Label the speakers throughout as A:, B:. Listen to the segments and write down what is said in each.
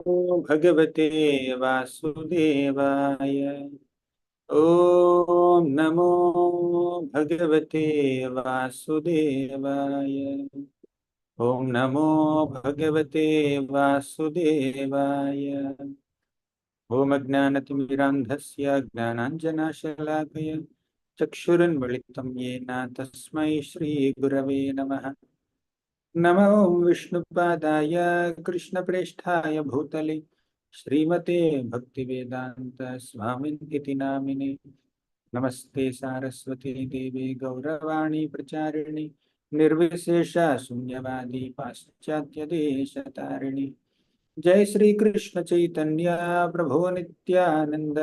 A: भगवते वासुदेवाय। ओम नमो भगवते वासुदेवाय। ओम नमो भगवते वासुदेवाय। ओम अज्ञानतिमिरान्धस्य ज्ञानाञ्जनशलाकया चक्षुरुन्मिलितं येन तस्मै श्रीगुरवे नमः। नमो विष्णुपादाय कृष्णप्रेष्ठाय भूतले श्रीमते भक्तिवेदांत स्वामिन् इति नामिने। नमस्ते सारस्वती देवी गौरवाणी प्रचारिणि निर्विशेष शून्यवादी पाश्चात्य देशतारिणि। जय श्री कृष्ण चैतन्य प्रभु नित्यानंद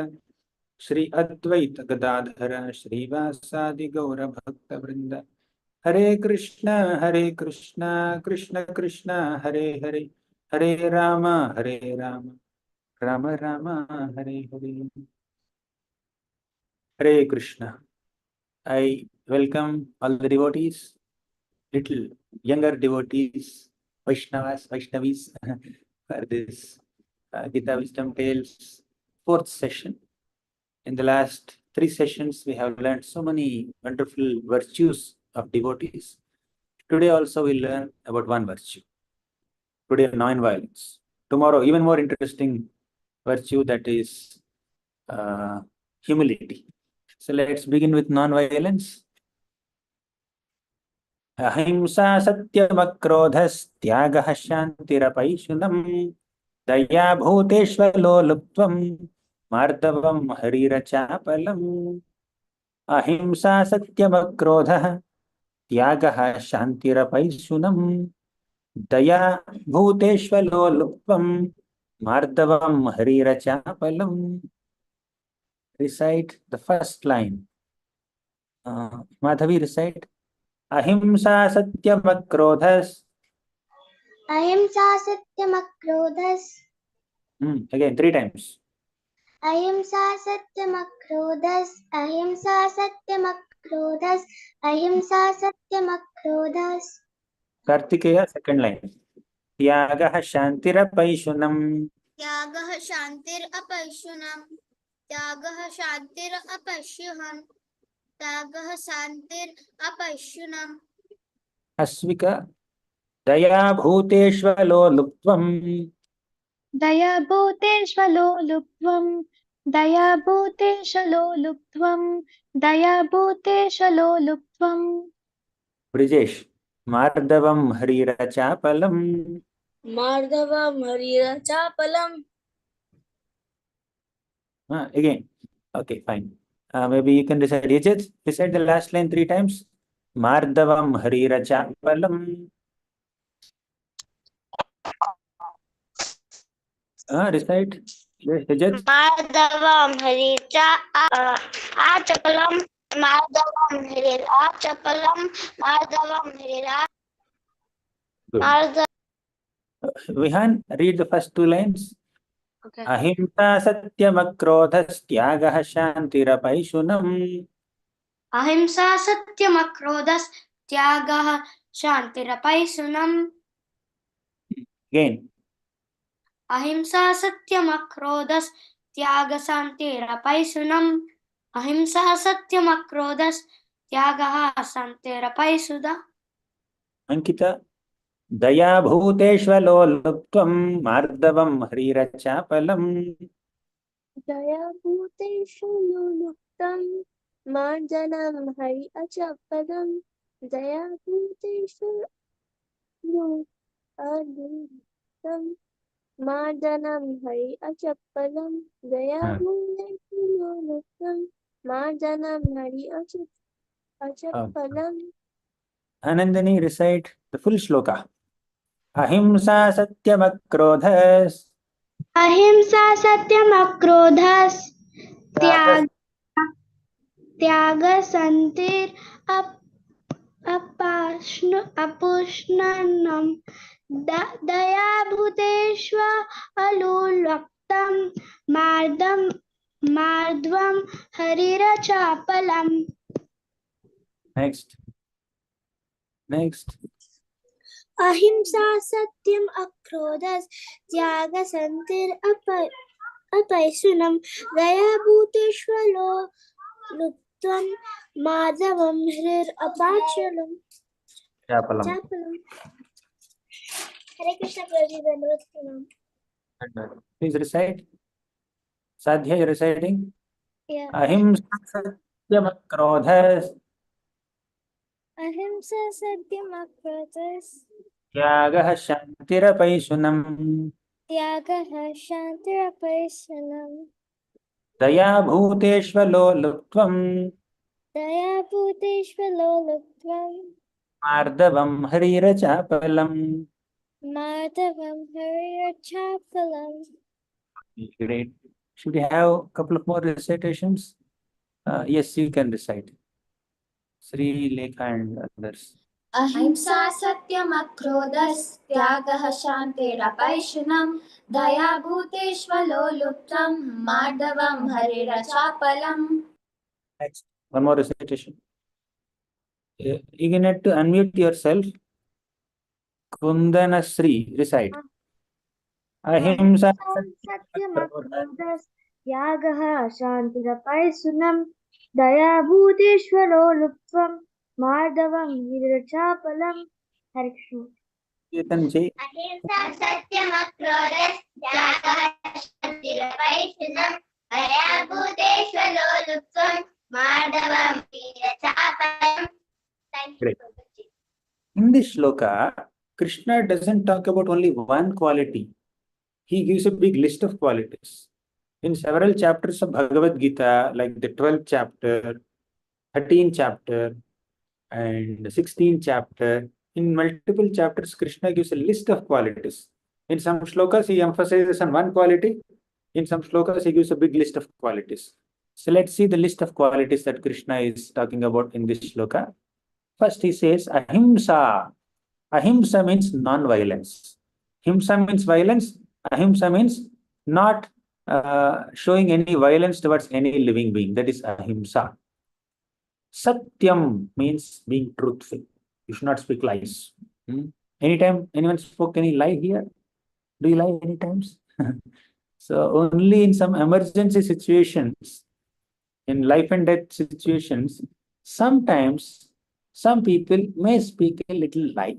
A: श्री अद्वैत गदाधर श्रीवासादि गौर भक्त वृंद। हरे कृष्णा कृष्ण कृष्ण हरे हरे, हरे Ram Ram Ram Hare Hare. Hare Krishna. I welcome all the devotees, little younger devotees, Vaishnavas, Vaishnavis, for this Gita Wisdom Tales fourth session. In the last three sessions, we have learned so many wonderful virtues of devotees. Today also we learn about one virtue. Today, non-violence. Tomorrow, even more interesting virtue, that is humility. So let's begin with non-violence. अहिंसा सत्यमक्रोधस्त्यागः शान्तिरपैशुनम् दया भूतेष्वलोलुप्त्वं मार्दवं हरिरचापलम्। अहिंसा सत्यमक्रोधः त्यागः शान्तिरपैशुनम् दया भूतेष्वलोलुप्त्वं मार्दवं हरिरचापलम्. Recite the first line. Madhavi, recite. Ahimsa satyamакrodhas.
B: Ahimsa satyamakrodhas.
A: Again, three times.
B: Ahimsa satyamakrodhas. Ahimsa satyamakrodhas. Ahimsa satyamakrodhas.
A: Kartikeya, second line. Tyagah shantirapaisunam.
B: Tyagah shantirapaisunam. Tyagah shantirapaisyuham. Tyagah shantirapaisyunam.
A: Asvika. Daya bhuteshvaloluptvam.
C: Daya भूतेष्वलोलुप्त्वं Daya भूतेशलोलुप्त्वं Daya भूतेशलोलुप्त्वं
A: Brijesh. Mardavam harirachapalam.
D: Mardhavam harirachapalam.
A: Again. Okay, fine. Maybe you can recite. Recite the last line three times. Mardavam harirachapalam. Recite. Rajat.
B: Madhavam harira achapalam. Madhavam harira achapalam. Madhavam harira.
A: Vihan, read the first two lines.
D: Okay.
A: Ahimsa satyamакrodhस्त्यागः शान्तिरपैशुनम्.
B: Ahimsa satyamakrodhas tyagah shantirapaisunam.
A: Again.
B: Ahimsa satyamakrodhas tyaga shantirapaisunam. Ahimsa satyamakrodhas tyagah shantirapaisunam.
A: Ankita. Daya bhuteshvaloluptvam mardavam harirachapalam.
D: Daya bhuteshvaloluptam marjanam hari achapalam. Daya bhuteshvaloluptam marjanam hari achapalam. Daya bhuteshvaloluptam marjanam hari achapalam.
A: Anandani, recite the full shloka. Ahimsa satyamакrodhas.
B: Ahimsa satyamakrodhas tyaga santir apushmanam daya bhuteshva alulaptam mardvam harirachapalam.
A: Next.
B: अहिंसा सत्यम अक्रोधस त्याग संतिर अपैशुनम दया भूतेष्वलो लुप्तम माधवम हृर अपाचलम
A: Chapalam.
B: चापलम. हरे कृष्ण प्रभु धन्यवाद प्रणाम.
A: Please recite. Sadhya, you reciting?
B: Yeah.
A: Ahimsa satyam krodhas
B: अहिंसा सत्यम अक्रोधस
A: tyagah shantirapaisunam
B: त्यागः शान्तिरपैशुनम्
A: daya bhuteshvalo luptvam
B: Daya भूतेष्वलोलुप्त्वम्
A: mardavam harira chapalam.
B: माधवं हरिर्चापलम्.
A: Great. Should we have a couple of more recitations? Yes, you can recite. Sri Lekha and others.
E: अहिंसा सत्यमक्रोधस्त्यागः शान्तिरपैशुनम् दया भूतेष्वलो लुप्तम् माधवम् हरिरचापलम्.
A: Next, one more recitation. You need to unmute yourself. Kundana Sri, recite. Ahimsa
B: सत्यमक्रोधस् त्यागः शान्तिरपैशुनम् दया भूतेष्वलोलुप्त्वम् माधवं हरिर्चापलम्. हरे Krishna.
A: Kirtan Ji.
D: अहिंसा सत्यमक्रोधस् त्यागः शान्तिरपैशुनम् दया भूतेष्वलो लुप्त्वम् माधवं हरिरचापलम्. Thank you,
A: Great.
D: Prabhuji.
A: In this shloka, Krishna doesn't talk about only one quality. He gives a big list of qualities. In several chapters of Bhagavad Gita, like the 12th chapter, 13th chapter, and 16th chapter, in multiple chapters, Krishna gives a list of qualities. In some shlokas, he emphasizes on one quality. In some shlokas, he gives a big list of qualities. So let's see the list of qualities that Krishna is talking about in this shloka. First, he says ahimsa. Ahimsa means non-violence. Himsa means violence. Ahimsa means not showing any violence towards any living being. That is ahimsa. Satyam means being truthful. You should not speak lies. Anytime anyone spoke any lie here? Do you lie any times? So only in some emergency situations, in life and death situations, sometimes some people may speak a little lie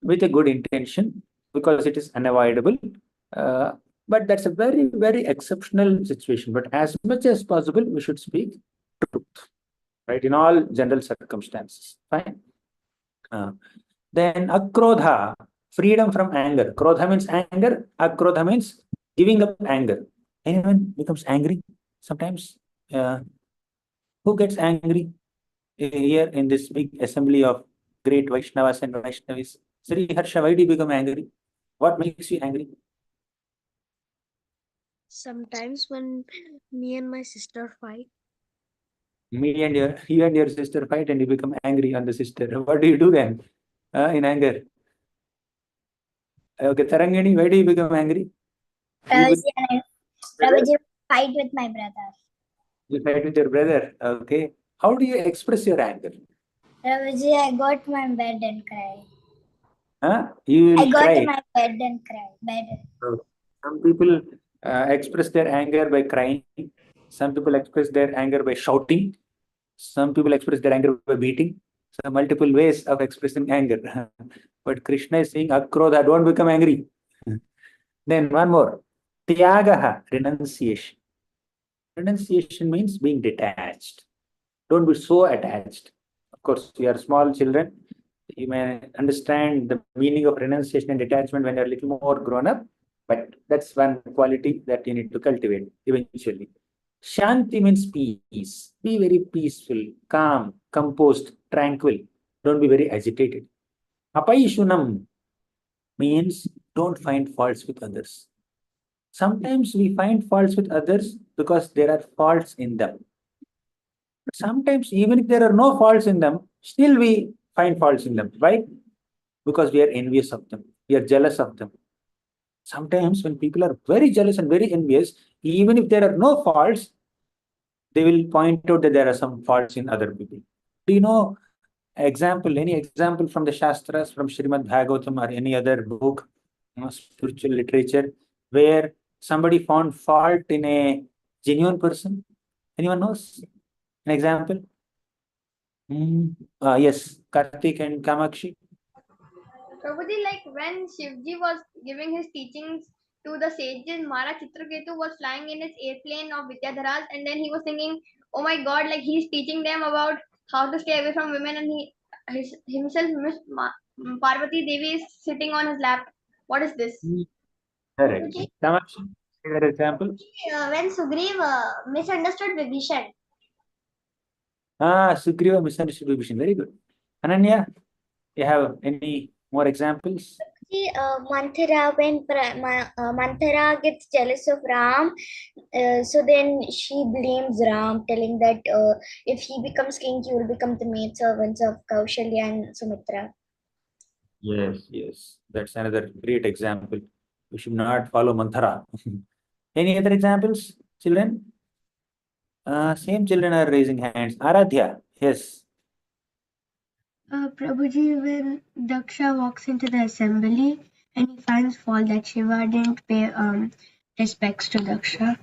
A: with a good intention because it is unavoidable. But that's a very, very exceptional situation. But as much as possible, we should speak truth, right? In all general circumstances. Fine. Then akrodha, freedom from anger. Krodha means anger. Akrodha means giving up anger. Anyone becomes angry sometimes? Who gets angry here in this big assembly of great Vaishnavas and Vaishnavis? Sri Harsha, why do you become angry? What makes you angry?
B: Sometimes when me and my sister fight,
A: You and your sister fight and you become angry on the sister. What do you do then in anger? Okay, Tarangani, why do you become angry?
B: Prabhuji, fight with my brother.
A: You fight with your brother. Okay. How do you express your anger?
B: Prabhuji, I go to my bed and cry.
A: You will
B: I go
A: cry.
B: to my bed and cry.
A: So, some people express their anger by crying. Some people express their anger by shouting. Some people express their anger by beating. So multiple ways of expressing anger. But Krishna is saying, Akrodha, don't become angry. Then one more. Tyagaha, renunciation. Renunciation means being detached. Don't be so attached. Of course, you are small children. You may understand the meaning of renunciation and detachment when you're a little more grown up. But that's one quality that you need to cultivate eventually. Shanti means peace. Be very peaceful, calm, composed, tranquil. Don't be very agitated. Apaishunam means don't find faults with others. Sometimes we find faults with others because there are faults in them. But sometimes, even if there are no faults in them, still we find faults in them. Why? Because we are envious of them. We are jealous of them. Sometimes when people are very jealous and very envious, even if there are no faults, they will point out that there are some faults in other people. Do you know Example, any example from the Shastras, from Srimad Bhagavatam or any other book, spiritual literature, where somebody found fault in a genuine person? Anyone knows an example? Yes, Karthik and Kamakshi.
F: Prabhuji, like when Shivji was giving his teachings to the sages, Mara Chitraketu was flying in his airplane of Vidyadharas, and then he was thinking, "Oh my God!" Like he's teaching them about how to stay away from women, and himself, Miss Parvati Devi, is sitting on his lap. What is this?
A: Correct. Kamakshi, give an example.
D: When Sugriv misunderstood Vibhishan.
A: Sugriva misunderstood Vibhishan. Very good. Ananya, you have any more examples?
B: Manthara, when Manthara gets jealous of Ram, so then she blames Ram, telling that if he becomes king, he will become the maid servants of Kaushalya and Sumitra.
A: Yes. That's another great example. We should not follow Manthara. Any other examples, children? Same children are raising hands. Aradhya, yes.
G: Prabhuji, when Daksha walks into the assembly and he finds fault that Shiva didn't pay respects to Daksha.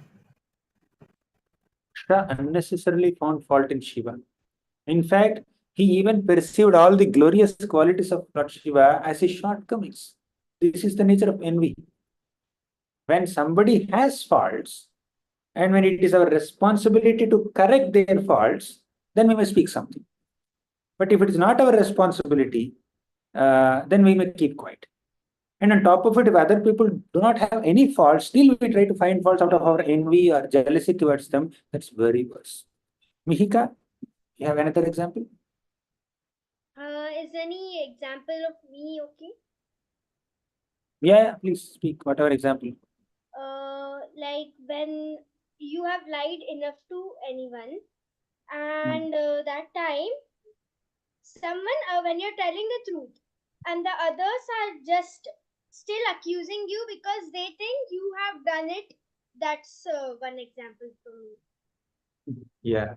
A: Daksha unnecessarily found fault in Shiva. In fact, he even perceived all the glorious qualities of Lord Shiva as his shortcomings. This is the nature of envy. When somebody has faults, and when it is our responsibility to correct their faults, then we may speak something. But if it is not our responsibility, then we may keep quiet. And on top of it, if other people do not have any faults, still we try to find faults out of our envy or jealousy towards them, that's very worse. Mihika, you have another example?
B: Is any example of me okay?
A: Yeah, please speak. Whatever example.
B: Like when you have lied enough to anyone, and that time someone, when you're telling the truth, and the others are just still accusing you because they think you have done it. That's one example for me.
A: Yeah.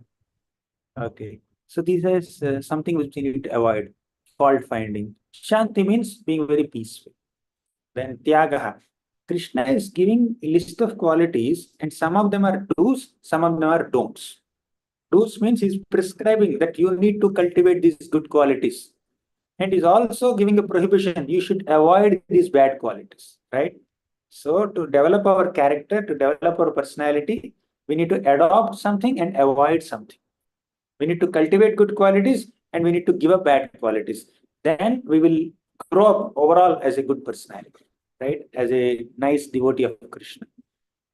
A: Okay. So this is something which we need to avoid. Fault finding. Shanti means being very peaceful. Then Tyagaha. Krishna is giving a list of qualities, and some of them are do's, some of them are don'ts. Do's means he's prescribing that you need to cultivate these good qualities. And he's also giving a prohibition. You should avoid these bad qualities, right? So to develop our character, to develop our personality, we need to adopt something and avoid something. We need to cultivate good qualities and we need to give up bad qualities. Then we will grow up overall as a good personality, right? As a nice devotee of Krishna.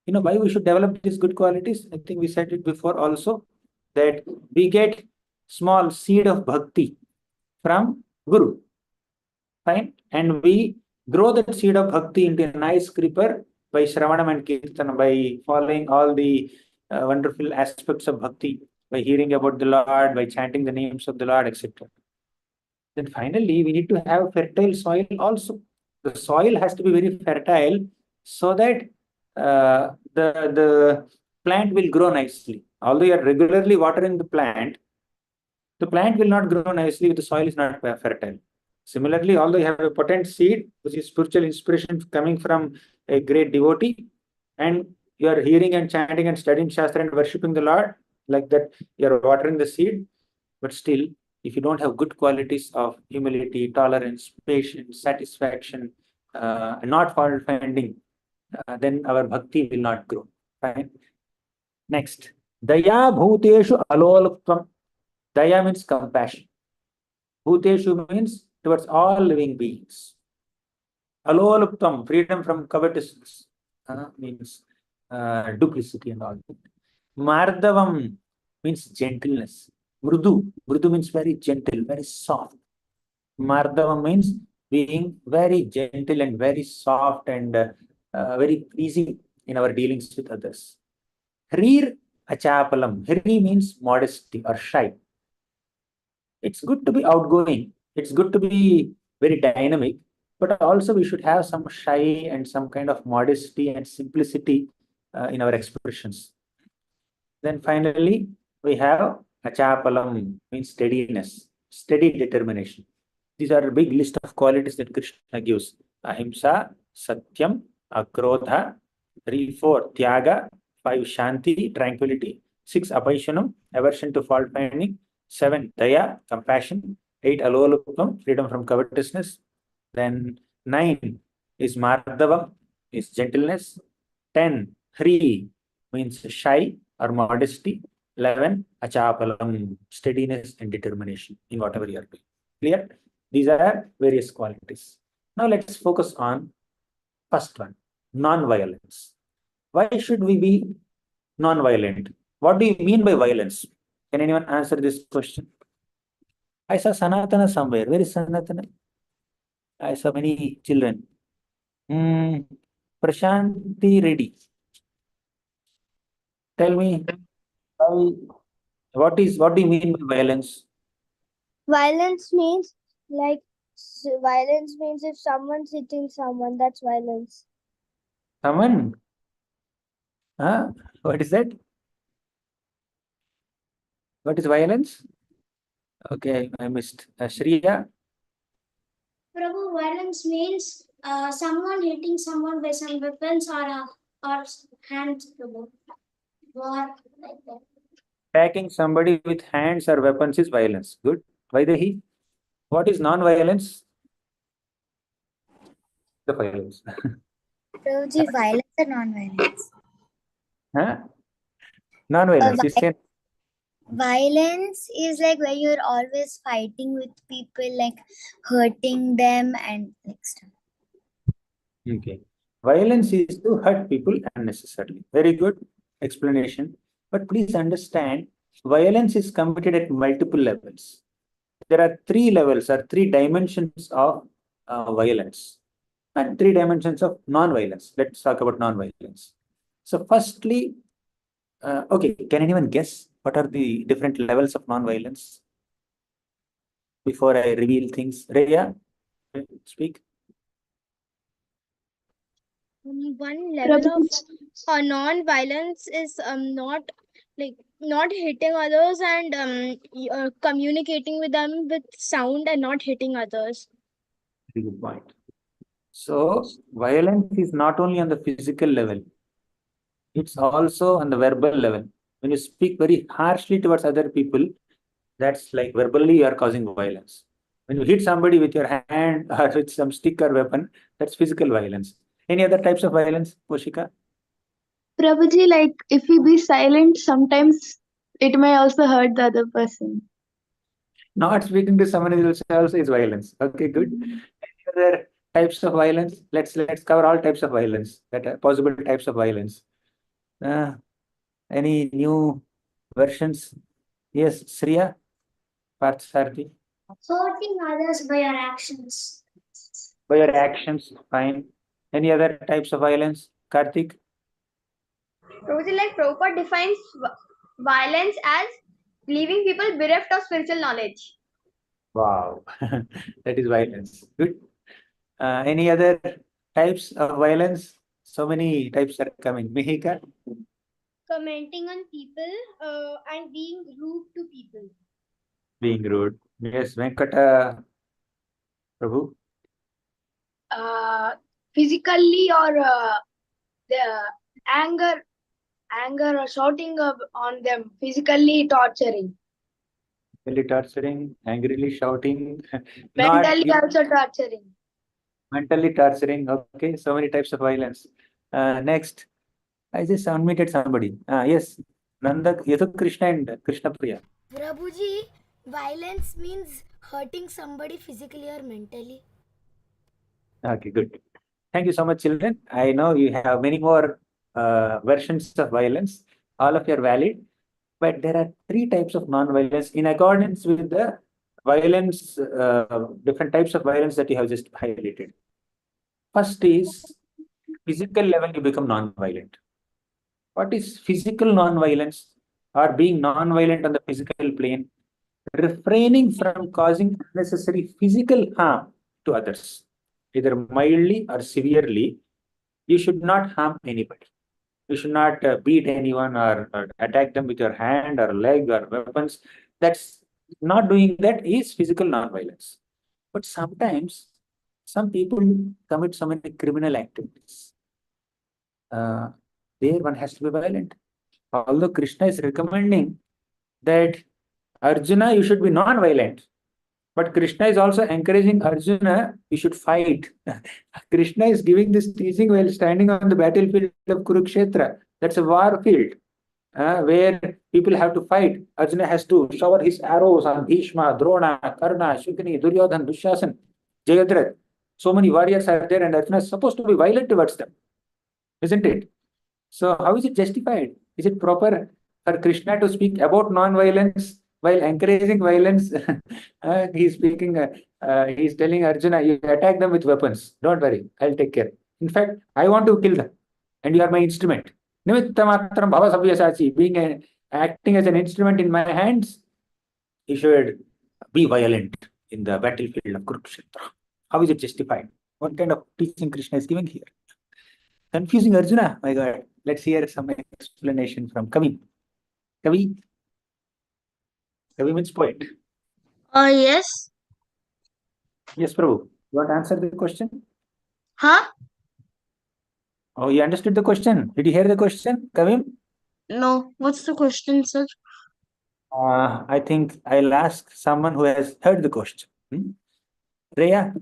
A: You know why we should develop these good qualities? I think we said it before also, that we get small seed of bhakti from Guru, fine? And we grow that seed of bhakti into a nice creeper by Shravanam and Kirtana, by following all the wonderful aspects of bhakti, by hearing about the Lord, by chanting the names of the Lord, etc. Then finally, we need to have fertile soil also. The soil has to be very fertile so that the plant will grow nicely. Although you are regularly watering the plant will not grow nicely if the soil is not fertile. Similarly, although you have a potent seed, which is spiritual inspiration coming from a great devotee, and you are hearing and chanting and studying Shastra and worshipping the Lord, like that, you are watering the seed, but still, if you don't have good qualities of humility, tolerance, patience, satisfaction, not fault finding, then our bhakti will not grow. Fine. Next, daya bhuteshu alolaptam. Daya means compassion. Bhuteshu means towards all living beings. Alolaptam, freedom from covetousness, means duplicity and all. Mardavam means gentleness. Mrudu means very gentle, very soft. Mardavam means being very gentle and very soft and very easy in our dealings with others. Hrir achapalam. Hri means modesty or shy. It's good to be outgoing. It's good to be very dynamic, but also we should have some shy and some kind of modesty and simplicity in our expressions. Then finally, we have achapalam, means steadiness. steady determination. These are a big list of qualities that Krishna gives. Ahimsa, Satyam, Akrodha. 3, 4, Tyaga. 5, Shanti, tranquility. 6, Apaishanam, aversion to fault finding. 7, Daya, compassion. 8, Alolupam, freedom from covetousness. Then 9 is Mardavam, is gentleness. 10, Hri means shy or modesty. 11, Achapalam, steadiness and determination in whatever you are doing. Clear? These are various qualities. Now let's focus on first one, non-violence. Why should we be non-violent? What do you mean by violence? Can anyone answer this question? I saw Sanatana somewhere. Where is Sanatana? I saw many children. Prashanti Reddy. Tell me, what do you mean by violence?
B: Violence means violence means if someone's hitting someone, that's violence.
A: Someone? Huh? What is that? What is violence? Okay, I missed. Shriya?
E: Prabhu, violence means someone hitting someone with some weapons or hands, Prabhu. War, like that.
A: Attacking somebody with hands or weapons is violence. Good. Vaidehi? What is non-violence? The violence.
H: Prabhuji, violence or non-violence?
A: Huh? Non-violence. You say
H: Violence is like where you're always fighting with people, like hurting them and like stuff.
A: okay. Violence is to hurt people unnecessarily. Very good explanation. But please understand, violence is committed at multiple levels. There are 3 levels or 3 dimensions of violence and 3 dimensions of non-violence. Let's talk about non-violence. So, firstly, okay, can anyone guess what are the different levels of non-violence? Before I reveal things, Rhea, speak.
B: One level of non-violence is not hitting others and communicating with them with sound and not hitting others.
A: Very good point. So, violence is not only on the physical level, it's also on the verbal level. When you speak very harshly towards other people, that's like verbally you are causing violence. When you hit somebody with your hand or with some stick or weapon, that's physical violence. Any other types of violence, Poshika?
C: Prabhuji, like if we be silent, sometimes it may also hurt the other person.
A: Not speaking to someone else also is violence. Okay, good. Any other types of violence? Let's cover all types of violence, that are possible types of violence. Any new versions? Yes, Sriya, Parthasarthi.
E: Hurting others by your actions.
A: By your actions, fine. Any other types of violence? Karthik?
F: Prabhuji, like Prabhupada defines violence as leaving people bereft of spiritual knowledge.
A: Wow, that is violence. Good. Any other types of violence? So many types are coming. Mihika?
B: Commenting on people and being rude to people.
A: Being rude. Yes, Venkata Prabhu.
G: Physically or the anger or shouting on them, physically torturing,
A: Really torturing, angrily shouting,
G: mentally
A: not
G: also torturing.
A: mentally torturing. Okay, so many types of violence. Next, I just unmuted somebody. Yes, Nanda, Yadu Krishna and Krishna Priya.
H: Prabhuji, violence means hurting somebody physically or mentally.
A: Okay, good. Thank you so much, children. I know you have many more versions of violence. All of you are valid, but there are 3 types of non-violence in accordance with the violence, different types of violence that you have just highlighted. First is physical level, you become non-violent. What is physical non-violence or being non-violent on the physical plane? Refraining from causing unnecessary physical harm to others, either mildly or severely. You should not harm anybody. You should not beat anyone or attack them with your hand or leg or weapons. That's not doing that is physical non-violence. But sometimes some people commit so many criminal activities. There one has to be violent. Although Krishna is recommending that Arjuna, you should be non-violent. But Krishna is also encouraging Arjuna, you should fight. Krishna is giving this teaching while standing on the battlefield of Kurukshetra. That's a war field where people have to fight. Arjuna has to shower his arrows on Bhishma, Drona, Karna, Shukni, Duryodhan, Dushyasan, Jayadratha. So many warriors are there, and Arjuna is supposed to be violent towards them, isn't it? So, how is it justified? Is it proper for Krishna to speak about non-violence while encouraging violence? He's telling Arjuna, you attack them with weapons. Don't worry, I'll take care. In fact, I want to kill them, and you are my instrument. Nimittamatram bhava sabyasachi, acting as an instrument in my hands, you should be violent in the battlefield of Kurukshetra. How is it justified? What kind of teaching Krishna is giving here? Confusing Arjuna, my God. Let's hear some explanation from Kavi. Kavi means poet.
D: Yes.
A: Yes, Prabhu. You want to answer the question?
D: Huh?
A: Oh, you understood the question. Did you hear the question, Kavi?
D: No. What's the question, sir?
A: I think I'll ask someone who has heard the question. Rhea?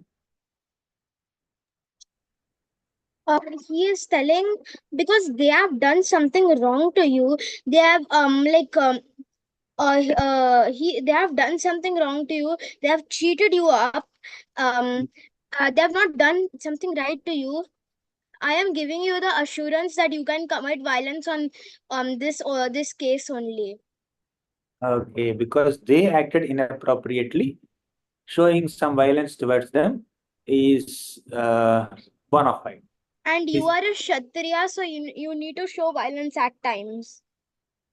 B: He is telling because they have done something wrong to you. They have they have done something wrong to you. They have cheated you up. They have not done something right to you. I am giving you the assurance that you can commit violence on this case only.
A: Okay, because they acted inappropriately, showing some violence towards them is bona fide.
B: And you are a Kshatriya, so you need to show violence at times.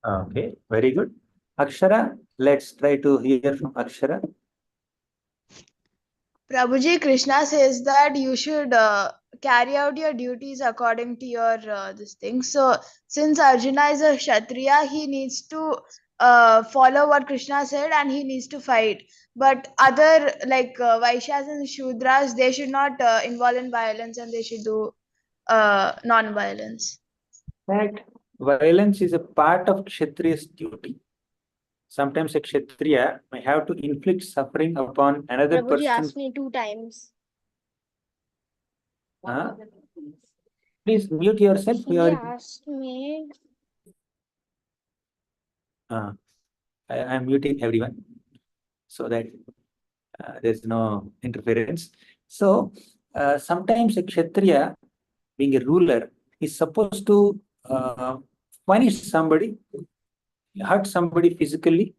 A: Okay, very good. Akshara, let's try to hear from Akshara.
C: Prabhuji, Krishna says that you should carry out your duties according to your this thing. So, since Arjuna is a Kshatriya, he needs to follow what Krishna said and he needs to fight. But other like Vaishyas and Shudras, they should not involve in violence and they should do non-violence.
A: In fact, violence is a part of Kshatriya's duty. Sometimes a Kshatriya may have to inflict suffering upon another
B: Prabhuji
A: person.
B: asked me 2 times.
A: Please mute yourself.
B: He asked me.
A: I am muting everyone so that there's no interference. So, sometimes a Kshatriya, being a ruler, is supposed to punish somebody, hurt somebody physically,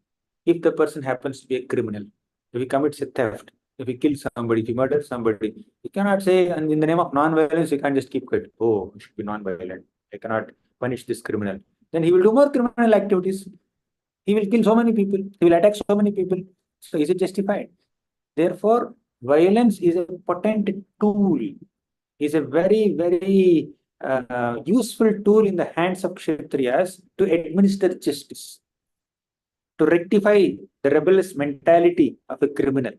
A: if the person happens to be a criminal. If he commits a theft, if he kills somebody, if he murders somebody, you cannot say, and in the name of non-violence, you can't just keep quiet. Oh, it should be non-violent. I cannot punish this criminal. Then he will do more criminal activities. He will kill so many people. He will attack so many people. So is it justified? Therefore, violence is a potent tool, is a very, very useful tool in the hands of Kshatriyas to administer justice, to rectify the rebellious mentality of a criminal.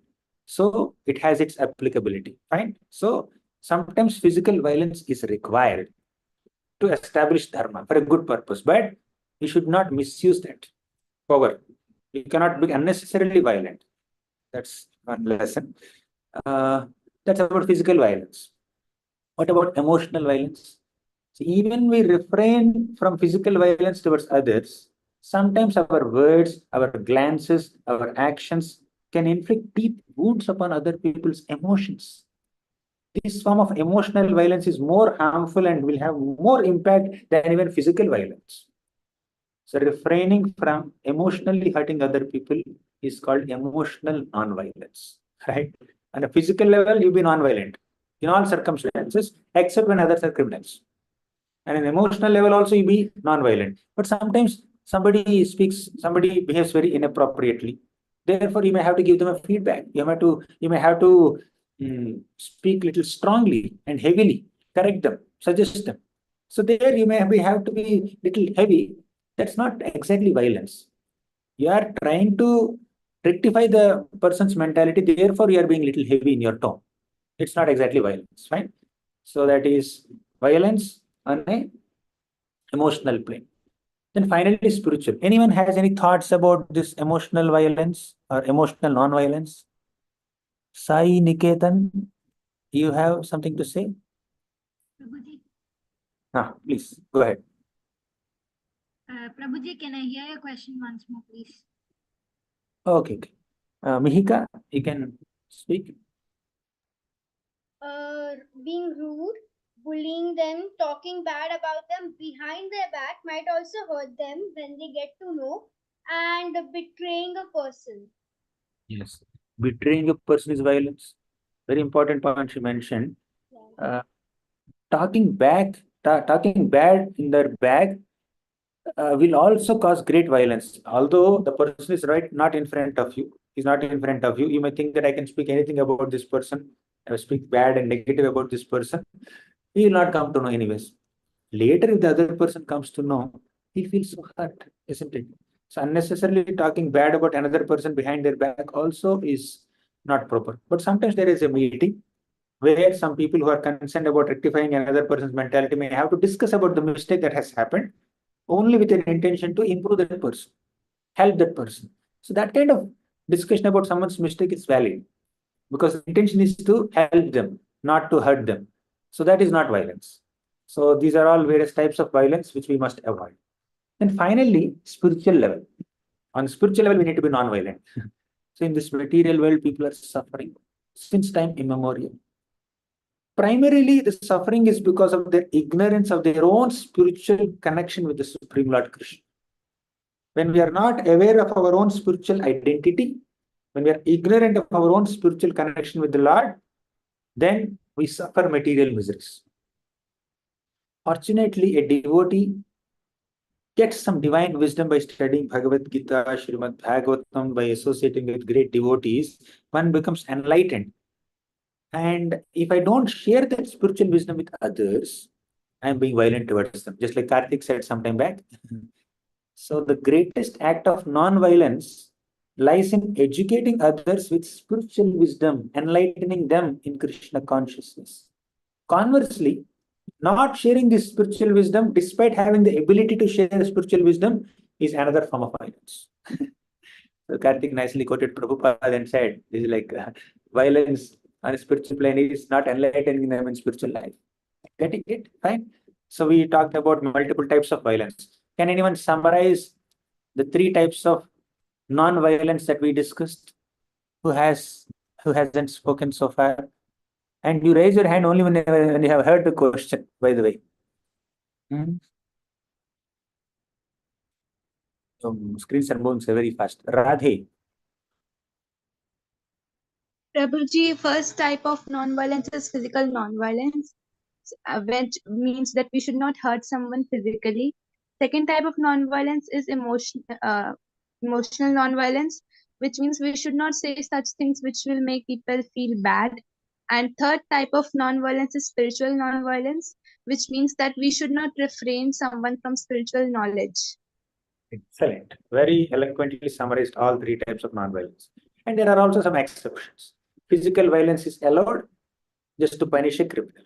A: So it has its applicability. Fine. So sometimes physical violence is required to establish dharma for a good purpose, but you should not misuse that power. You cannot be unnecessarily violent. That's one lesson. That's about physical violence. What about emotional violence? So even we refrain from physical violence towards others, sometimes our words, our glances, our actions can inflict deep wounds upon other people's emotions. This form of emotional violence is more harmful and will have more impact than even physical violence. So refraining from emotionally hurting other people is called emotional non-violence, right? On a physical level, you be non-violent in all circumstances, except when others are criminals. And an emotional level also, you be non-violent. But sometimes somebody behaves very inappropriately. Therefore, you may have to give them a feedback. You may have to speak little strongly and heavily, correct them, suggest them. So there you may have to be little heavy. That's not exactly violence. You are trying to rectify the person's mentality, therefore you are being little heavy in your tone. It's not exactly violence, fine? So that is violence on a emotional plane. Then finally, spiritual. Anyone has any thoughts about this emotional violence or emotional non-violence? Sai Niketan, you have something to say?
I: Prabhuji,
A: Please go ahead.
I: Prabhuji, can I hear your question once more, please?
A: Okay. Mihika, you can speak.
B: Being rude, bullying them, talking bad about them behind their back might also hurt them when they get to know, and betraying a person.
A: Yes. Betraying a person is violence. Very important point you mentioned.
B: Yeah.
A: Talking talking bad in their back will also cause great violence. Although the person is right, not in front of you, he's not in front of you. You may think that I can speak anything about this person, speak bad and negative about this person. He will not come to know anyways. Later, if the other person comes to know, he feels so hurt, isn't it? So unnecessarily talking bad about another person behind their back also is not proper. But sometimes there is a meeting where some people who are concerned about rectifying another person's mentality may have to discuss about the mistake that has happened only with an intention to improve that person, help that person. So that kind of discussion about someone's mistake is valid because the intention is to help them, not to hurt them. So that is not violence. So these are all various types of violence which we must avoid. And finally, spiritual level. On spiritual level, we need to be non-violent. So in this material world, people are suffering since time immemorial. Primarily, the suffering is because of their ignorance of their own spiritual connection with the Supreme Lord Krishna. When we are not aware of our own spiritual identity, when we are ignorant of our own spiritual connection with the Lord, then we suffer material miseries. Fortunately, a devotee gets some divine wisdom by studying Bhagavad Gita, Srimad Bhagavatam, by associating with great devotees, one becomes enlightened. And if I don't share that spiritual wisdom with others, I am being violent towards them, just like Karthik said some time back. So the greatest act of non-violence lies in educating others with spiritual wisdom, enlightening them in Krishna consciousness. Conversely, not sharing this spiritual wisdom, despite having the ability to share spiritual wisdom, is another form of violence. So Karthik nicely quoted Prabhupada and said, "This is like violence on a spiritual plane is not enlightening them in spiritual life." Getting it? Fine. So we talked about multiple types of violence. Can anyone summarize the three types of non-violence that we discussed? Who has who hasn't spoken so far? And you raise your hand only when you have heard the question, by the way. Screens are moving so very fast. Radhe.
C: Prabhuji, first type of non-violence is physical non-violence, which means that we should not hurt someone physically. Second type of non-violence is emotional non-violence, which means we should not say such things which will make people feel bad. And third type of non-violence is spiritual non-violence, which means that we should not refrain someone from spiritual knowledge.
A: Excellent. Very eloquently summarized all three types of non-violence. And there are also some exceptions. Physical violence is allowed just to punish a criminal.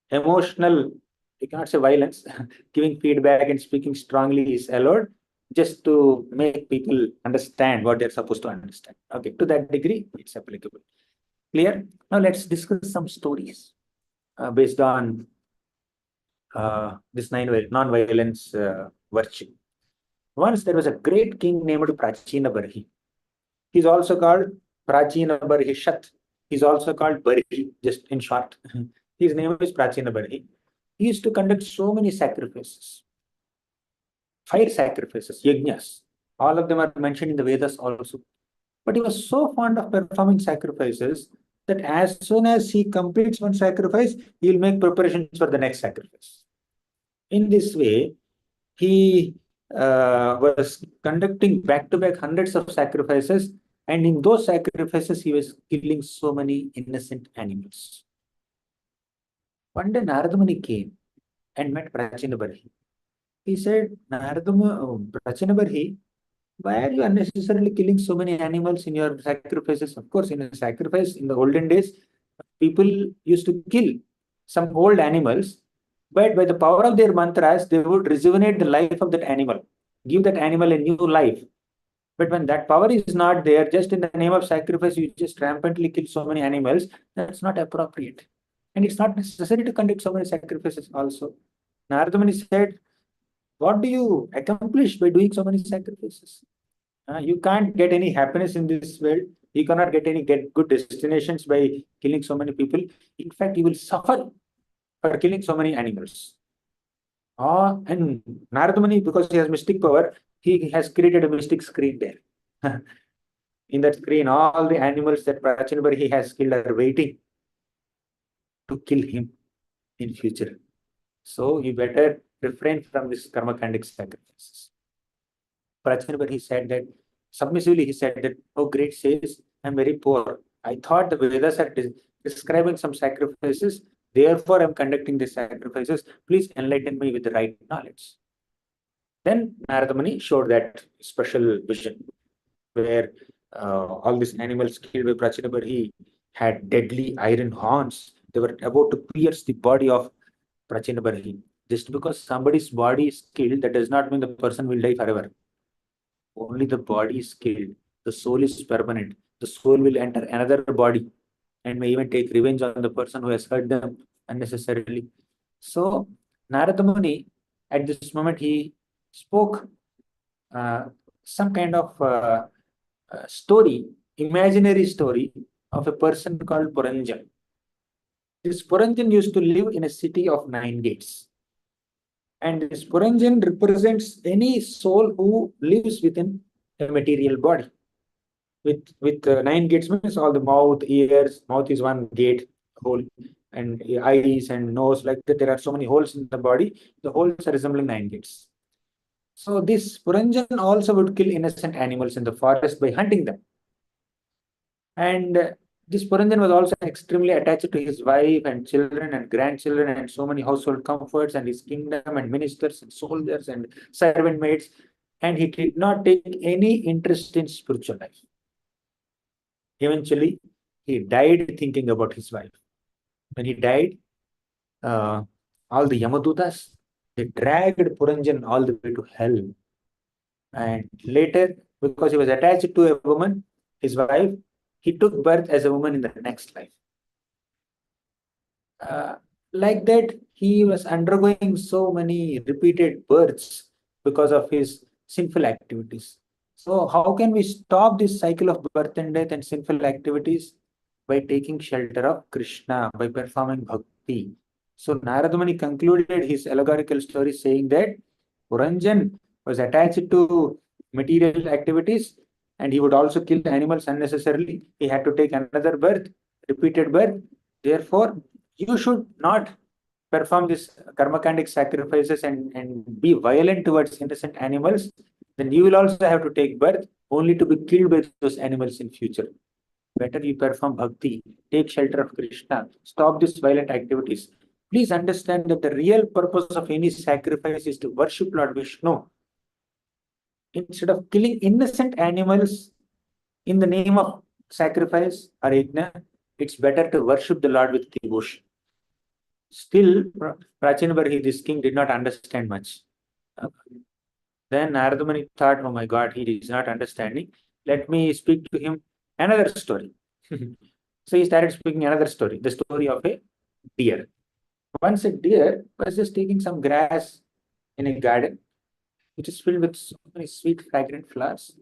A: Emotional, you cannot say violence, giving feedback and speaking strongly is allowed just to make people understand what they're supposed to understand. Okay, to that degree, it's applicable. Clear? Now let's discuss some stories based on this non-violence virtue. Once there was a great king named Prachina Barhi. He's also called Prachina Barhi Shat. He's also called Barhi, just in short. His name is Prachina Barhi. He used to conduct so many sacrifices, fire sacrifices, yajnas. All of them are mentioned in the Vedas also. But he was so fond of performing sacrifices that as soon as he completes one sacrifice, he will make preparations for the next sacrifice. In this way, he was conducting back-to-back hundreds of sacrifices, and in those sacrifices, he was killing so many innocent animals. One day, Narada Muni came and met Prachina Barhi. He said, Prachina Barhi, Why are you unnecessarily killing so many animals in your sacrifices? Of course, in a sacrifice in the olden days, people used to kill some old animals, but by the power of their mantras, they would rejuvenate the life of that animal, give that animal a new life. But when that power is not there, just in the name of sacrifice, you just rampantly kill so many animals, that's not appropriate. And it's not necessary to conduct so many sacrifices also. Narada Muni said, what do you accomplish by doing so many sacrifices? You can't get any happiness in this world. You cannot get good destinations by killing so many people. In fact, you will suffer for killing so many animals. And Narada Muni, because he has mystic power, he has created a mystic screen there. In that screen, all the animals that Prachinabari has killed are waiting to kill him in future. So you better refrain from this karmakandic sacrifices. Prachinabari said that, submissively he said that, oh great sages, I'm very poor. I thought the Vedas are describing some sacrifices, therefore I'm conducting these sacrifices. Please enlighten me with the right knowledge. Then Narada Muni showed that special vision where all these animals killed by Prachinabari had deadly iron horns. They were about to pierce the body of Prachinabari. Just because somebody's body is killed, that does not mean the person will die forever. Only the body is killed. The soul is permanent. The soul will enter another body and may even take revenge on the person who has hurt them unnecessarily. So, Narada Muni, at this moment, he spoke uh, some kind of story, imaginary story of a person called Puranjan. This Puranjan used to live in a city of 9 gates. And this Puranjan represents any soul who lives within a material body. With 9 gates means all the mouth, ears, mouth is one gate hole, and eyes and nose, like that. There are so many holes in the body. The holes are resembling 9 gates. So this Puranjan also would kill innocent animals in the forest by hunting them. And this Puranjan was also extremely attached to his wife and children and grandchildren and so many household comforts and his kingdom and ministers and soldiers and servant maids. And he did not take any interest in spiritual life. Eventually, he died thinking about his wife. When he died, all the Yamadutas, they dragged Puranjan all the way to hell. And later, because he was attached to a woman, his wife, he took birth as a woman in the next life. Like that, he was undergoing so many repeated births because of his sinful activities. So, how can we stop this cycle of birth and death and sinful activities? By taking shelter of Krishna, by performing bhakti. So, Narada Muni concluded his allegorical story saying that Puranjan was attached to material activities and he would also kill animals unnecessarily. He had to take another birth, repeated birth. Therefore, you should not perform these karmakandic sacrifices and be violent towards innocent animals. Then you will also have to take birth only to be killed by those animals in future. Better you perform bhakti, take shelter of Krishna, stop these violent activities. Please understand that the real purpose of any sacrifice is to worship Lord Vishnu. Instead of killing innocent animals in the name of sacrifice or yajna, it's better to worship the Lord with devotion. Still, Prachinabari, this king, did not understand much. Then Narada Muni thought, oh my God, he is not understanding. Let me speak to him another story. So he started speaking another story, the story of a deer. Once a deer was just taking some grass in a garden, which is filled with so many sweet, fragrant flowers.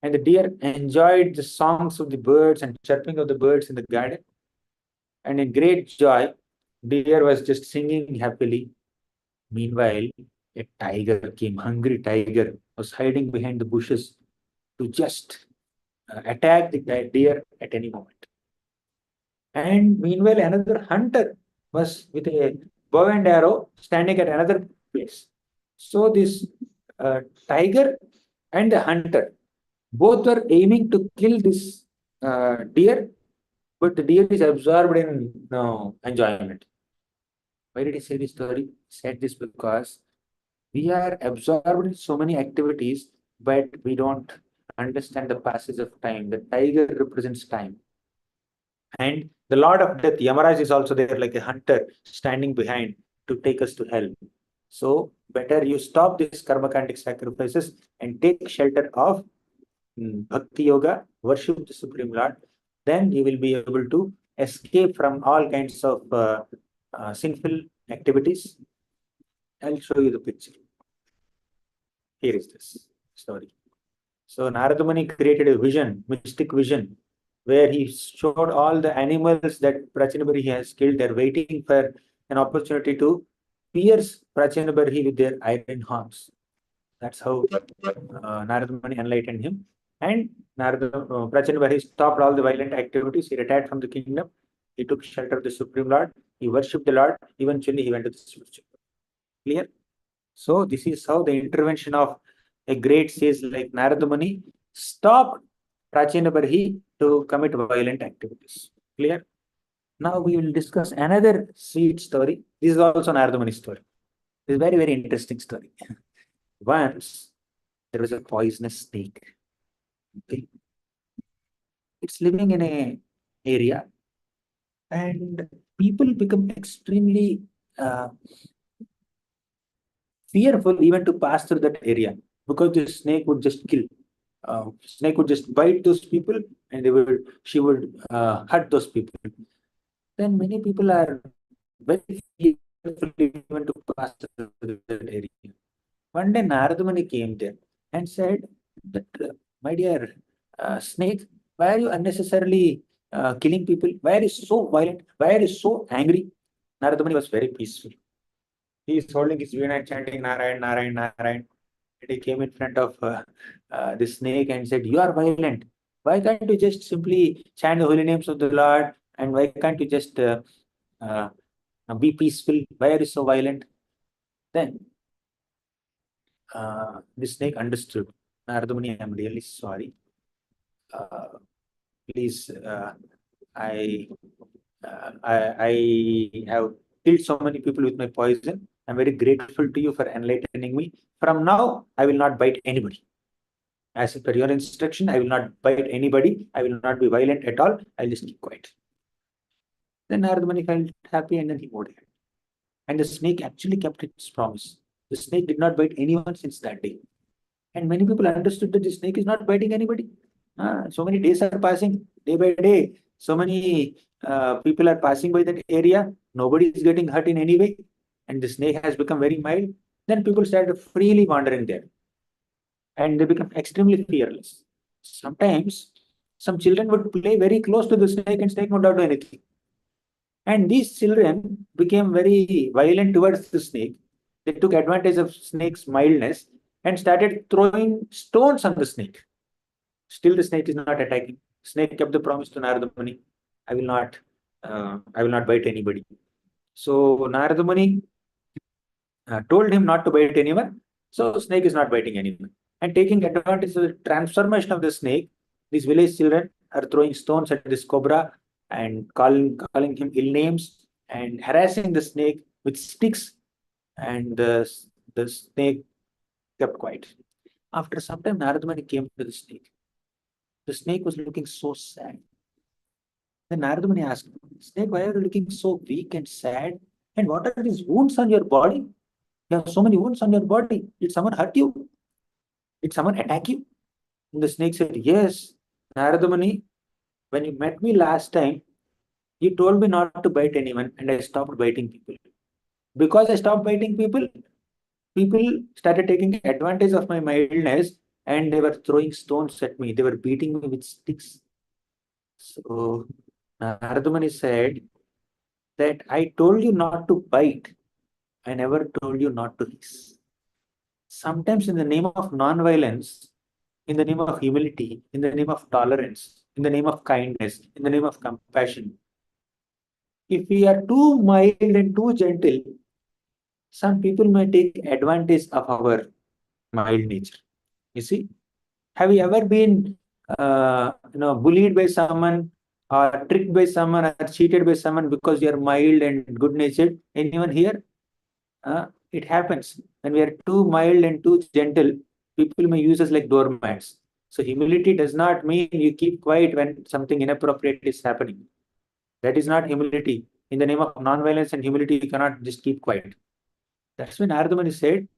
A: And the deer enjoyed the songs of the birds and chirping of the birds in the garden. And in great joy, deer was just singing happily. Meanwhile, a tiger came, hungry tiger, was hiding behind the bushes to just attack the deer at any moment. And meanwhile, another hunter was with a bow and arrow standing at another place. So this tiger and the hunter both were aiming to kill this deer, but the deer is absorbed in enjoyment. Why did he say this story? He said this because we are absorbed in so many activities but we don't understand the passage of time. The tiger represents time. And the Lord of Death, Yamaraj, is also there like a hunter standing behind to take us to hell. So better you stop these karmakandic sacrifices and take shelter of Bhakti Yoga, worship the Supreme Lord. Then you will be able to escape from all kinds of sinful activities. I'll show you the picture. Here is this story. So Narada Muni created a vision, mystic vision, where he showed all the animals that Prachinabari has killed. They're waiting for an opportunity to pierce Prachinabari with their iron horns. That's how Narada Muni enlightened him. And Prachinabari stopped all the violent activities. He retired from the kingdom. He took shelter of the Supreme Lord. He worshipped the Lord. Eventually, he went to the spiritual. Clear? So this is how the intervention of a great sage like Narada Muni stopped Prachina Barhi to commit violent activities. Clear? Now we will discuss another sweet story. This is also Narada Muni's story. This is a very, very interesting story. Once there was a poisonous snake. Okay. It's living in a area, and people become extremely fearful even to pass through that area because the snake would just kill. Snake would just bite those people, and she would hurt those people. Then many people are very fearful even to pass through that area. One day Narada Muni came there and said that, my dear snake, why are you unnecessarily killing people? Why are you so violent? Why are you so angry? Narada Muni was very peaceful. He is holding his veena and chanting Narayan, Narayan, Narayan. And he came in front of the snake and said, "You are violent. Why can't you just simply chant the holy names of the Lord? And why can't you just uh, be peaceful? Why are you so violent?" Then the snake understood. Narada Muni, I'm really sorry. Please, I have killed so many people with my poison. I'm very grateful to you for enlightening me. From now, I will not bite anybody. As per your instruction, I will not bite anybody. I will not be violent at all. I'll just keep quiet. Then Narada Muni felt happy and then he moved ahead. And the snake actually kept its promise. The snake did not bite anyone since that day. And many people understood that the snake is not biting anybody. So many days are passing, day by day. So many people are passing by that area. Nobody is getting hurt in any way. And the snake has become very mild. Then people started freely wandering there. And they become extremely fearless. Sometimes some children would play very close to the snake and snake would not do anything. And these children became very violent towards the snake. They took advantage of snake's mildness and started throwing stones on the snake. Still, the snake is not attacking. Snake kept the promise to Narada Muni. I will not bite anybody. So Narada Muni told him not to bite anyone. So snake is not biting anyone. And taking advantage of the transformation of the snake, these village children are throwing stones at this cobra and calling him ill names and harassing the snake with sticks. And the snake kept quiet. After some time, Narada Muni came to the snake. The snake was looking so sad. Then Narada Muni asked, "Snake, why are you looking so weak and sad? And what are these wounds on your body? You have so many wounds on your body. Did someone hurt you? Did someone attack you?" And the snake said, "Yes, Narada Muni, when you met me last time, you told me not to bite anyone, and I stopped biting people. Because I stopped biting people, people started taking advantage of my mildness and they were throwing stones at me. They were beating me with sticks." So Narada Muni said that I told you not to bite. I never told you not to hiss. Sometimes in the name of non-violence, in the name of humility, in the name of tolerance, in the name of kindness, in the name of compassion, if we are too mild and too gentle, some people may take advantage of our mild nature. You see, have you ever been, bullied by someone, or tricked by someone, or cheated by someone because you are mild and good-natured? Anyone here? It happens when we are too mild and too gentle. People may use us like doormats. So humility does not mean you keep quiet when something inappropriate is happening. That is not humility. In the name of non-violence and humility, you cannot just keep quiet. That's when Ardhamani said,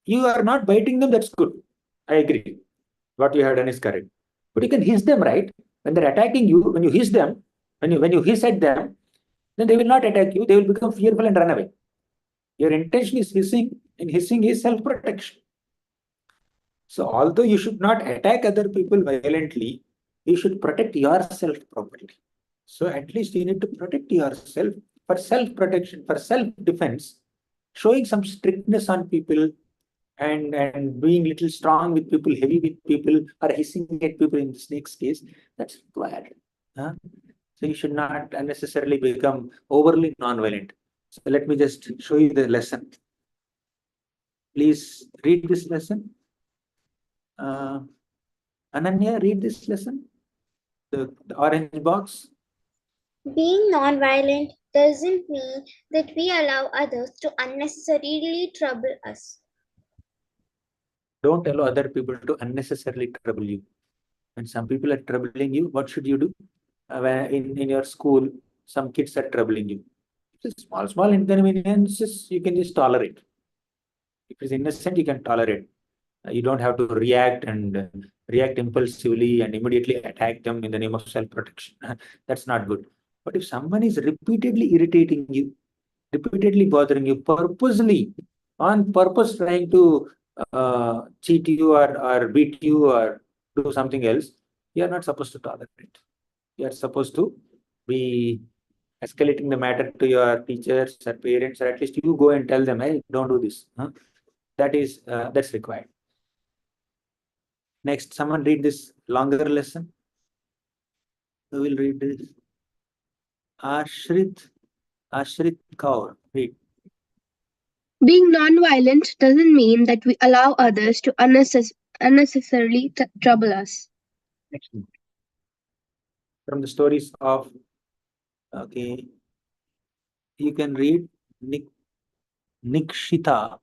A: you are not biting them, that's good. I agree. What you have done is correct. But you can hiss them, right? When they're attacking you, when you hiss them, when you hiss at them, then they will not attack you, they will become fearful and run away. Your intention is hissing, and hissing is self-protection. So although you should not attack other people violently, you should protect yourself properly. So at least you need to protect yourself for self-protection, for self-defense, showing some strictness on people and being little strong with people, heavy with people, or hissing at people in the snake's case, that's required. Huh? So you should not unnecessarily become overly non-violent. So let me just show you the lesson. Please read this lesson. Ananya, read this lesson. The orange box.
H: Being non-violent doesn't mean that we allow others to unnecessarily trouble us.
A: Don't allow other people to unnecessarily trouble you. When some people are troubling you, what should you do? When in your school, some kids are troubling you. Just small inconveniences, you can just tolerate. If it's innocent, you can tolerate. You don't have to react and react impulsively and immediately attack them in the name of self-protection. That's not good. But if someone is repeatedly irritating you, repeatedly bothering you, purposely, on purpose trying to cheat you or beat you or do something else, you are not supposed to tolerate it. You are supposed to be escalating the matter to your teachers or parents, or at least you go and tell them, hey, don't do this. Huh? That's required. Next, someone read this longer lesson. Who will read this? Ashrit Kaur. Read.
G: Being non-violent doesn't mean that we allow others to unnecessarily trouble us.
A: Next. From the stories of, okay, you can read Nikshita.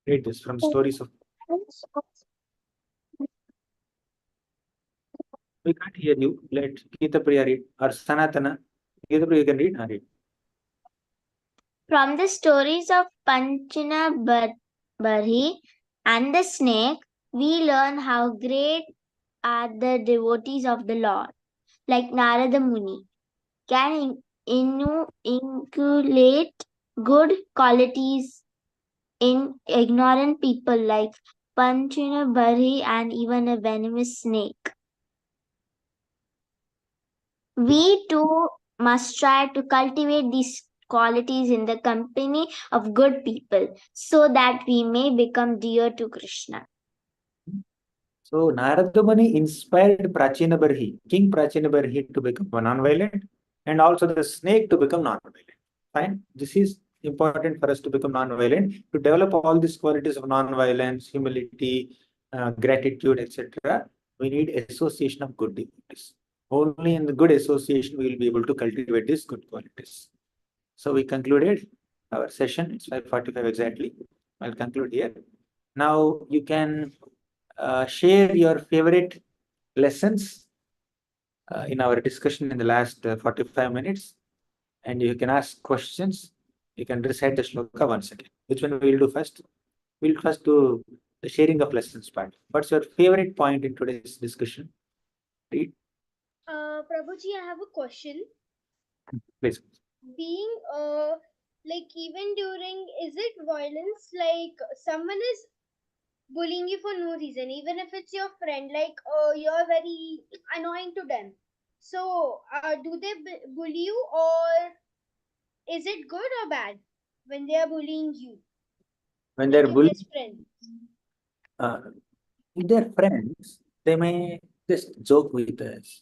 A: Read this from stories of. We can't hear you. Let Gita Priya read. Or Sanatana. Gita Priya, you can read. Read.
H: From the stories of Panchina Barhi and the snake, we learn how great are the devotees of the Lord, like Narada Muni, can inculcate good qualities in ignorant people like Panchina Barhi and even a venomous snake. We too must try to cultivate these qualities in the company of good people so that we may become dear to Krishna.
A: So Narada Muni inspired Prachina Barhi, King Prachina Barhi, to become non-violent, and also the snake to become non-violent. Fine. This is important for us to become non-violent, to develop all these qualities of non-violence, humility, gratitude, etc. We need association of good devotees. Only in the good association we will be able to cultivate these good qualities. So we concluded our session. It's 5:45 exactly. I'll conclude here. Now you can share your favorite lessons in our discussion in the last 45 minutes, and you can ask questions. You can recite the shloka once again. Which one we will do first? We'll first do the sharing of lessons part. What's your favorite point in today's discussion? Read.
B: Prabhuji, I have a question.
A: Please.
B: Being like even during, is it violence, like someone is bullying you for no reason, even if it's your friend, like you're very annoying to them, so do they bully you, or is it good or bad when they are bullying you,
A: When
B: like
A: they're
B: your
A: bullying,
B: best friend?
A: with their friends, they may just joke with us,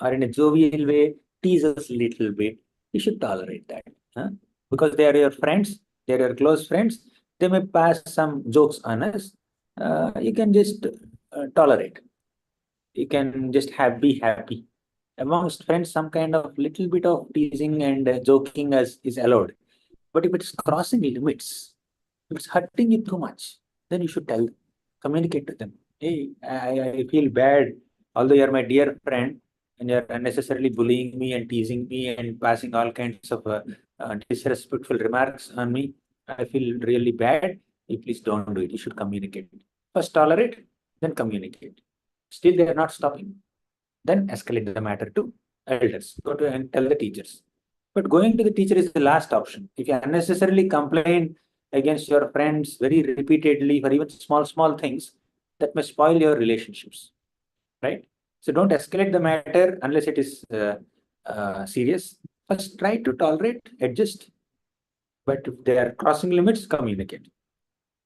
A: or in a jovial way, tease us a little bit. You should tolerate that. Huh? Because they are your friends, they are your close friends, they may pass some jokes on us. You can just tolerate. You can just be happy. Amongst friends, some kind of little bit of teasing and joking is allowed. But if it's crossing limits, If it's hurting you too much, then you should tell them, communicate to them. Hey, I feel bad, although you're my dear friend, and you're unnecessarily bullying me and teasing me and passing all kinds of disrespectful remarks on me. I feel really bad. You please don't do it. You should communicate. First tolerate, then communicate. Still, they are not stopping. Then escalate the matter to elders. Go to and tell the teachers. But going to the teacher is the last option. If you unnecessarily complain against your friends very repeatedly for even small things, that may spoil your relationships, right? So don't escalate the matter unless it is serious. First, try to tolerate, adjust. But if they are crossing limits, communicate.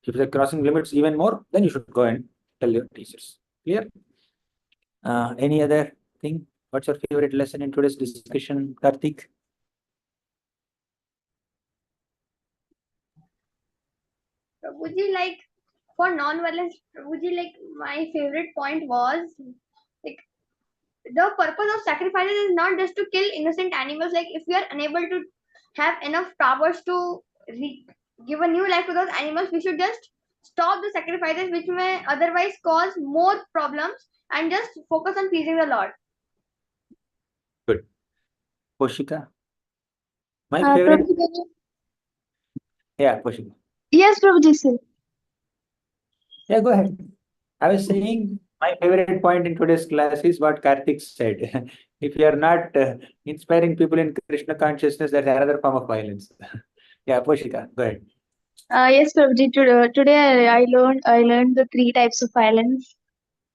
A: If they're crossing limits even more, then you should go and tell your teachers. Clear? Any other thing? What's your favorite lesson in today's discussion, Karthik?
F: Prabhuji, like for non-violence, Prabhuji, like my favorite point was like the purpose of sacrifices is not just to kill innocent animals. Like if we are unable to have enough powers to give a new life to those animals, we should just stop the sacrifices which may otherwise cause more problems and just focus on pleasing the Lord.
A: Good. Poshika? My favorite. Yeah, Poshika.
C: Yes, Prabhuji, sir.
A: Yeah, go ahead. I was saying my favorite point in today's class is what Karthik said. If you are not inspiring people in Krishna consciousness, that's another form of violence. Yeah, Poshika, go ahead.
C: Yes, Prabhuji. Today I learned the three types of violence,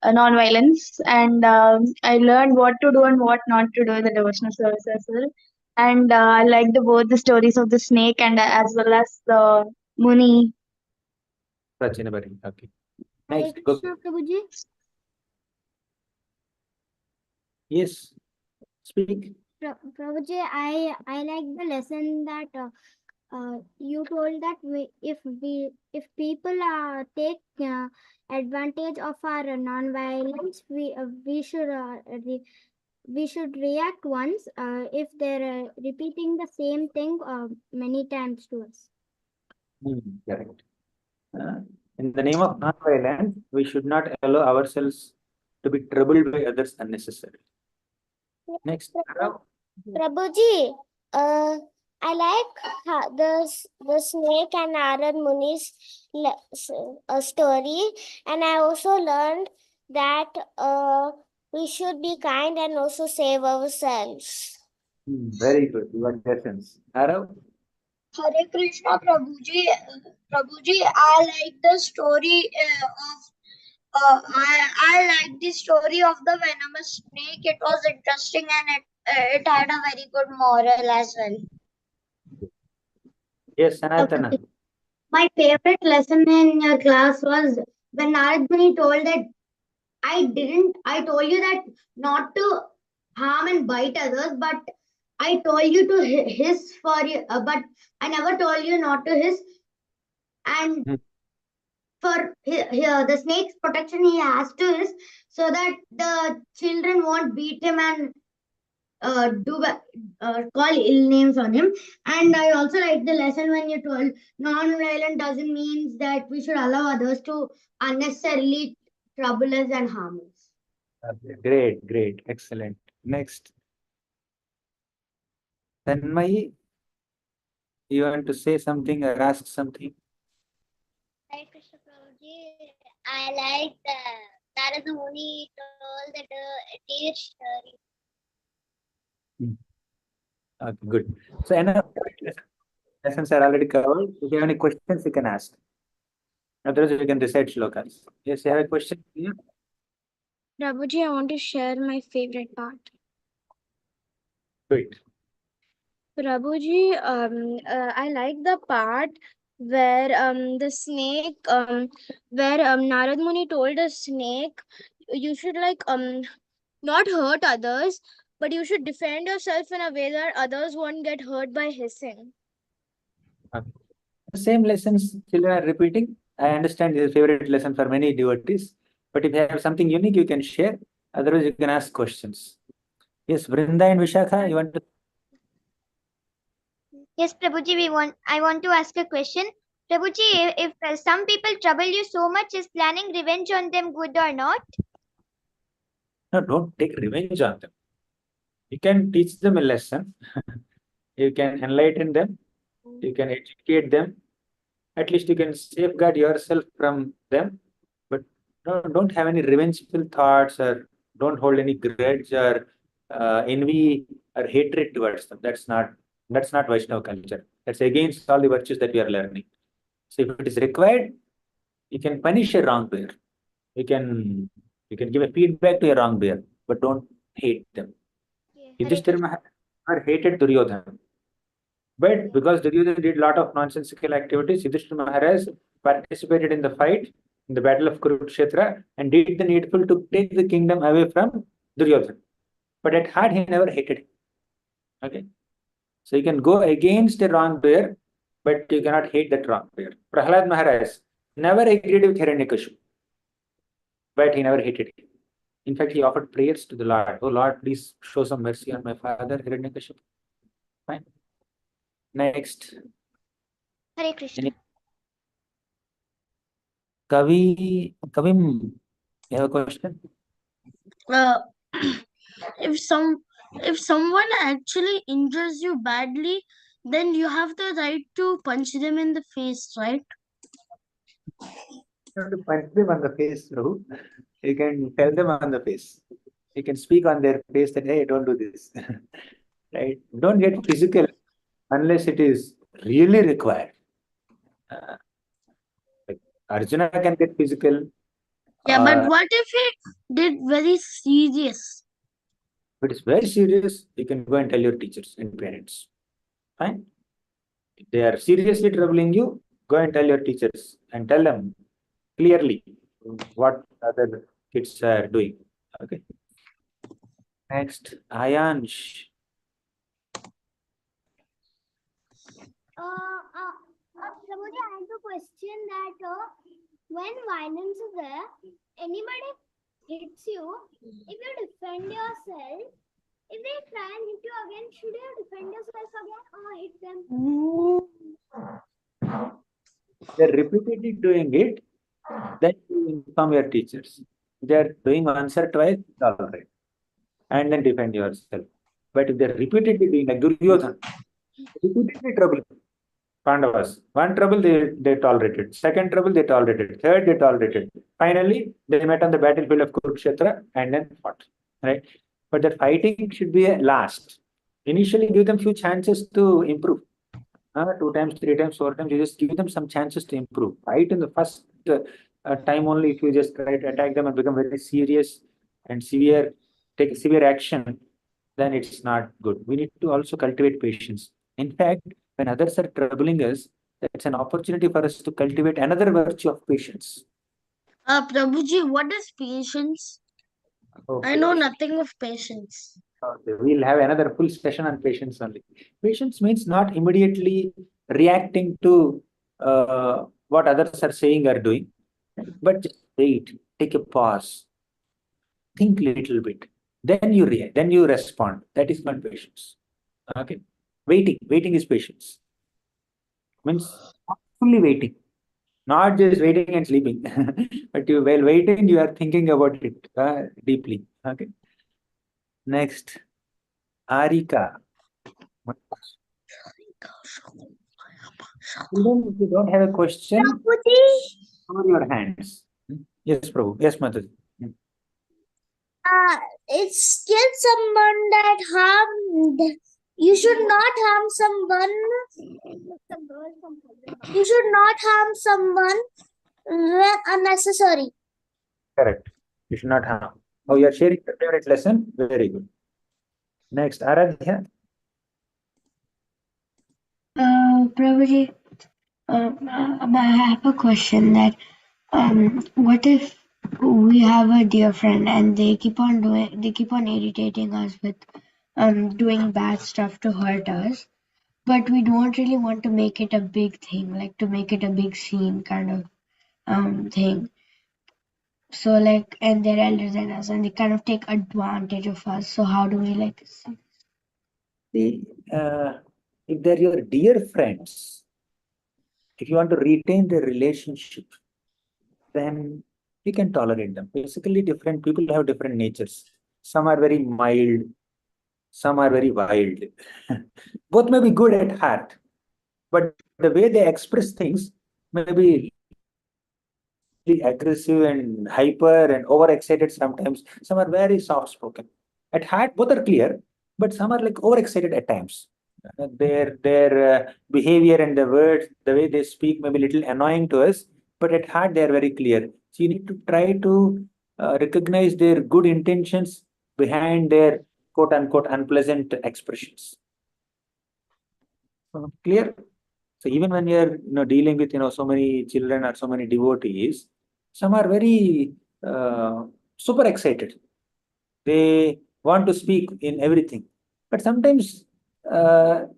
C: non-violence, and I learned what to do and what not to do in the devotional service as well. And I like both the stories of the snake and as well as the Muni.
A: Prachinabari. Okay.
E: Hare
A: Next, go.
E: Krishna, Prabhuji.
A: Yes, speak.
E: Prabhuji, I like the lesson that you told that if people take advantage of our non-violence, we should react once if they're repeating the same thing many times to us.
A: Correct. In the name of non-violence, we should not allow ourselves to be troubled by others unnecessarily. Next.
H: Prabhuji, I like the snake and Narad Muni's story, and I also learned that we should be kind and also save ourselves.
A: Very good. You got lessons. Arav?
D: Hare Krishna, Prabhuji. Prabhuji, I like the story I like the story of the venomous snake. It was interesting and it had a very good moral as well.
A: Yes, Sanatana.
E: My favorite lesson in your class was when Narad Muni told that I told you that not to harm and bite others, but I told you to hiss for you, but I never told you not to hiss. And for the snake's protection, he has to hiss so that the children won't beat him and call ill names on him. And I also like the lesson when you told non-violent doesn't mean that we should allow others to unnecessarily trouble us and harm us.
A: Okay, great, excellent. Next. Tanmay, you want to say something or ask something?
B: Hare Krishna Prabhuji, I like Narada Muni told that deer story.
A: Okay, good. So enough lessons are already covered. If you have any questions, you can ask. Otherwise, you can recite shlokas. Yes, you have a question? Yeah.
G: Prabhuji, I want to share my favorite part.
A: Great.
G: Prabhuji, I like the part where the snake, where Narad Muni told the snake, you should not hurt others, but you should defend yourself in a way that others won't get hurt by hissing.
A: Okay. The same lessons children are repeating. I understand this is a favorite lesson for many devotees. But if you have something unique, you can share. Otherwise, you can ask questions. Yes, Vrinda and Vishakha, you want to?
B: Yes, Prabhuji, I want to ask a question.
D: Prabhuji, if some people trouble you so much, is planning revenge on them good or not?
A: No, don't take revenge on them. You can teach them a lesson. You can enlighten them. You can educate them. At least you can safeguard yourself from them. But no, don't have any revengeful thoughts, or don't hold any grudge or envy or hatred towards them. That's not Vaishnava culture. That's against all the virtues that we are learning. So if it is required, you can punish a wrongdoer. You can you can give a feedback to a wrongdoer, but don't hate them.
D: Okay, Hare
A: Yudhishthira
D: Krishna.
A: Maharaj hated Duryodhana, but because Duryodhana did a lot of nonsensical activities, Yudhishthira Maharaj participated in the fight, in the battle of Kurukshetra, and did the needful to take the kingdom away from Duryodhana. But at heart, he never hated him. Okay, so you can go against a wrongdoer, but you cannot hate that wrongdoer. Prahlad Maharaj never agreed with Hiranyakashipu, but he never hated him. In fact, he offered prayers to the Lord. Oh Lord, please show some mercy on my father, Hiranyakashipu. Fine. Next.
D: Hare Krishna.
A: Kavim, you have a question?
G: Uh, if someone actually injures you badly, then you have the right to punch them in the face, right?
A: You have to punch them on the face, Prabhu. You can tell them on the face. You can speak on their face that, hey, don't do this. Right? Don't get physical unless it is really required. Uh, like Arjuna can get physical.
G: Yeah, but what if he did very serious?
A: If it is very serious, you can go and tell your teachers and parents. Fine. If they are seriously troubling you, go and tell your teachers and tell them clearly what other kids are doing. Okay. Next, Ayansh.
B: Prabhuji, I have a question that when violence is there, anybody hits you, if you defend yourself, if they try and hit you again, should you defend yourself again or hit them?
A: They're repeatedly doing it, then you inform your teachers. If they're doing once or twice, it's all right. And then defend yourself. But if they're repeatedly doing like Duryodhana, repeatedly trouble Pandavas. One trouble they tolerated. Second trouble they tolerated. Third they tolerated. Finally, they met on the battlefield of Kurukshetra and then fought. Right? But that fighting should be a last. Initially, give them few chances to improve. 2 times, 3 times, 4 times. You just give them some chances to improve. Fight in the first time only. If you just try to attack them and become very serious and severe, take severe action, then it's not good. We need to also cultivate patience. In fact, when others are troubling us, that's an opportunity for us to cultivate another virtue of patience.
G: Prabhuji, what is patience?
A: Okay.
G: I know nothing of patience.
A: Okay, we'll have another full session on patience only. Patience means not immediately reacting to what others are saying or doing, but just wait, take a pause, think little bit, then you react, then you respond. That is not patience. Okay, waiting is patience. Means fully waiting, not just waiting and sleeping, but you while waiting, you are thinking about it deeply. Okay. Next, Arika. Children, if you don't have a question, over your hands. Yes, Prabhu. Yes, Mataji.
E: It's kill someone that harmed. You should not harm someone. You should not harm someone when unnecessary.
A: Correct. You should not harm. Oh, you are sharing your favorite lesson? Very good. Next, Aradhya.
J: Prabhuji, I have a question that what if we have a dear friend and they keep on irritating us with doing bad stuff to hurt us, but we don't really want to make it a big thing, like to make it a big scene kind of thing. So like, and they're elder than us and they kind of take advantage of us. So how do we like
A: See, if they're your dear friends, if you want to retain the relationship, then you can tolerate them. Basically, different people have different natures. Some are very mild, some are very wild. Both may be good at heart, but the way they express things may be aggressive and hyper and overexcited sometimes. Some are very soft spoken. At heart, both are clear, but some are like overexcited at times. Their behavior and the words, the way they speak may be little annoying to us, but at heart they are very clear. So you need to try to recognize their good intentions behind their quote unquote unpleasant expressions. Clear? So even when you're dealing with so many children or so many devotees, some are very super excited. They want to speak in everything, but sometimes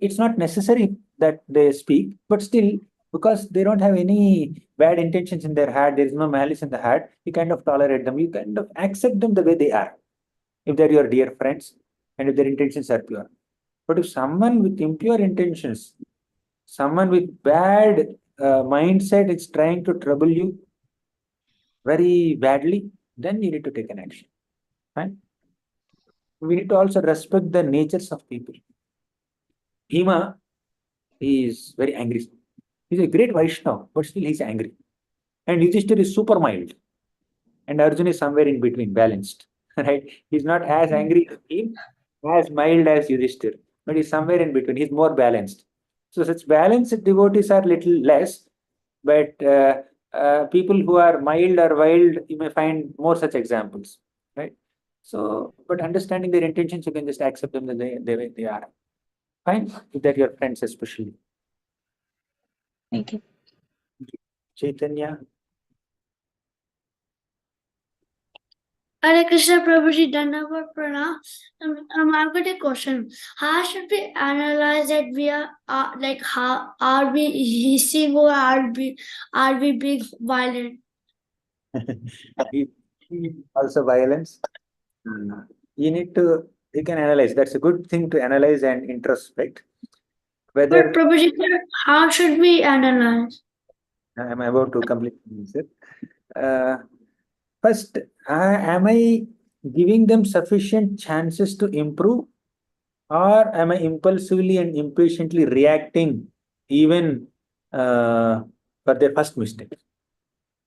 A: it's not necessary that they speak. But still, because they don't have any bad intentions in their heart, there is no malice in the heart. You kind of tolerate them. You kind of accept them the way they are, if they're your dear friends and if their intentions are pure. But if someone with impure intentions, someone with bad mindset is trying to trouble you very badly, then you need to take an action. Right? We need to also respect the natures of people. Bhima is very angry. He's a great Vaishnava, but still he's angry. And Yudhishthir is super mild. And Arjuna is somewhere in between, balanced. Right? He's not as angry as him, as mild as Yudhishthir, but he's somewhere in between. He's more balanced. So such balanced devotees are little less, but people who are mild or wild, you may find more such examples, right? So, but understanding their intentions, you can just accept them the way they are. Fine, if they're your friends especially.
J: Thank you.
A: Chaitanya.
K: Hare Krishna Prabhuji, Dandavat Pranam. I've got a question. How should we analyze that we are like how are we hissing or are we being violent?
A: Also violence. You can analyze. That's a good thing to analyze and introspect.
K: But
A: Whether
K: Prabhuji, how should we analyze?
A: I'm about to complete the answer. First, am I giving them sufficient chances to improve, or am I impulsively and impatiently reacting even for their first mistake?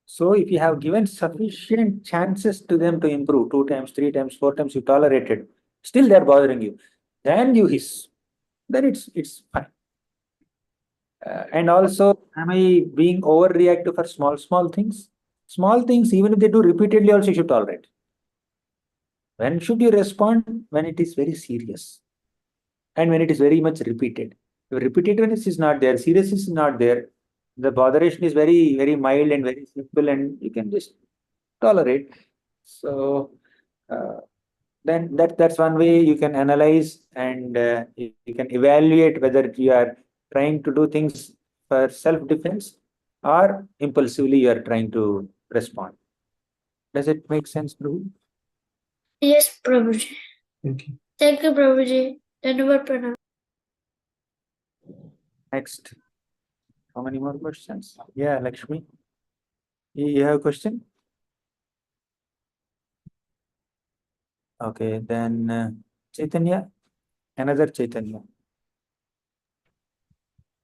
A: So, if you have given sufficient chances to them to improve, 2 times, 3 times, 4 times, you tolerated, still they're bothering you, then you hiss. Then it's fine. And also, am I being overreactive for small things? Small things, even if they do repeatedly, also you should tolerate. When should you respond? When it is very serious and when it is very much repeated. If repetitiveness is not there, seriousness is not there, the botheration is very mild and very simple, and you can just tolerate. So then that's one way you can analyze, and you can evaluate whether you are trying to do things for self-defense or impulsively you are trying to respond. Does it make sense, Prabhu?
K: Yes, Prabhuji.
A: Thank you.
K: Thank you, Prabhuji. Dandavat Pranam.
A: Next. How many more questions? Yeah, Lakshmi. You have a question? Okay, then Chaitanya, another Chaitanya.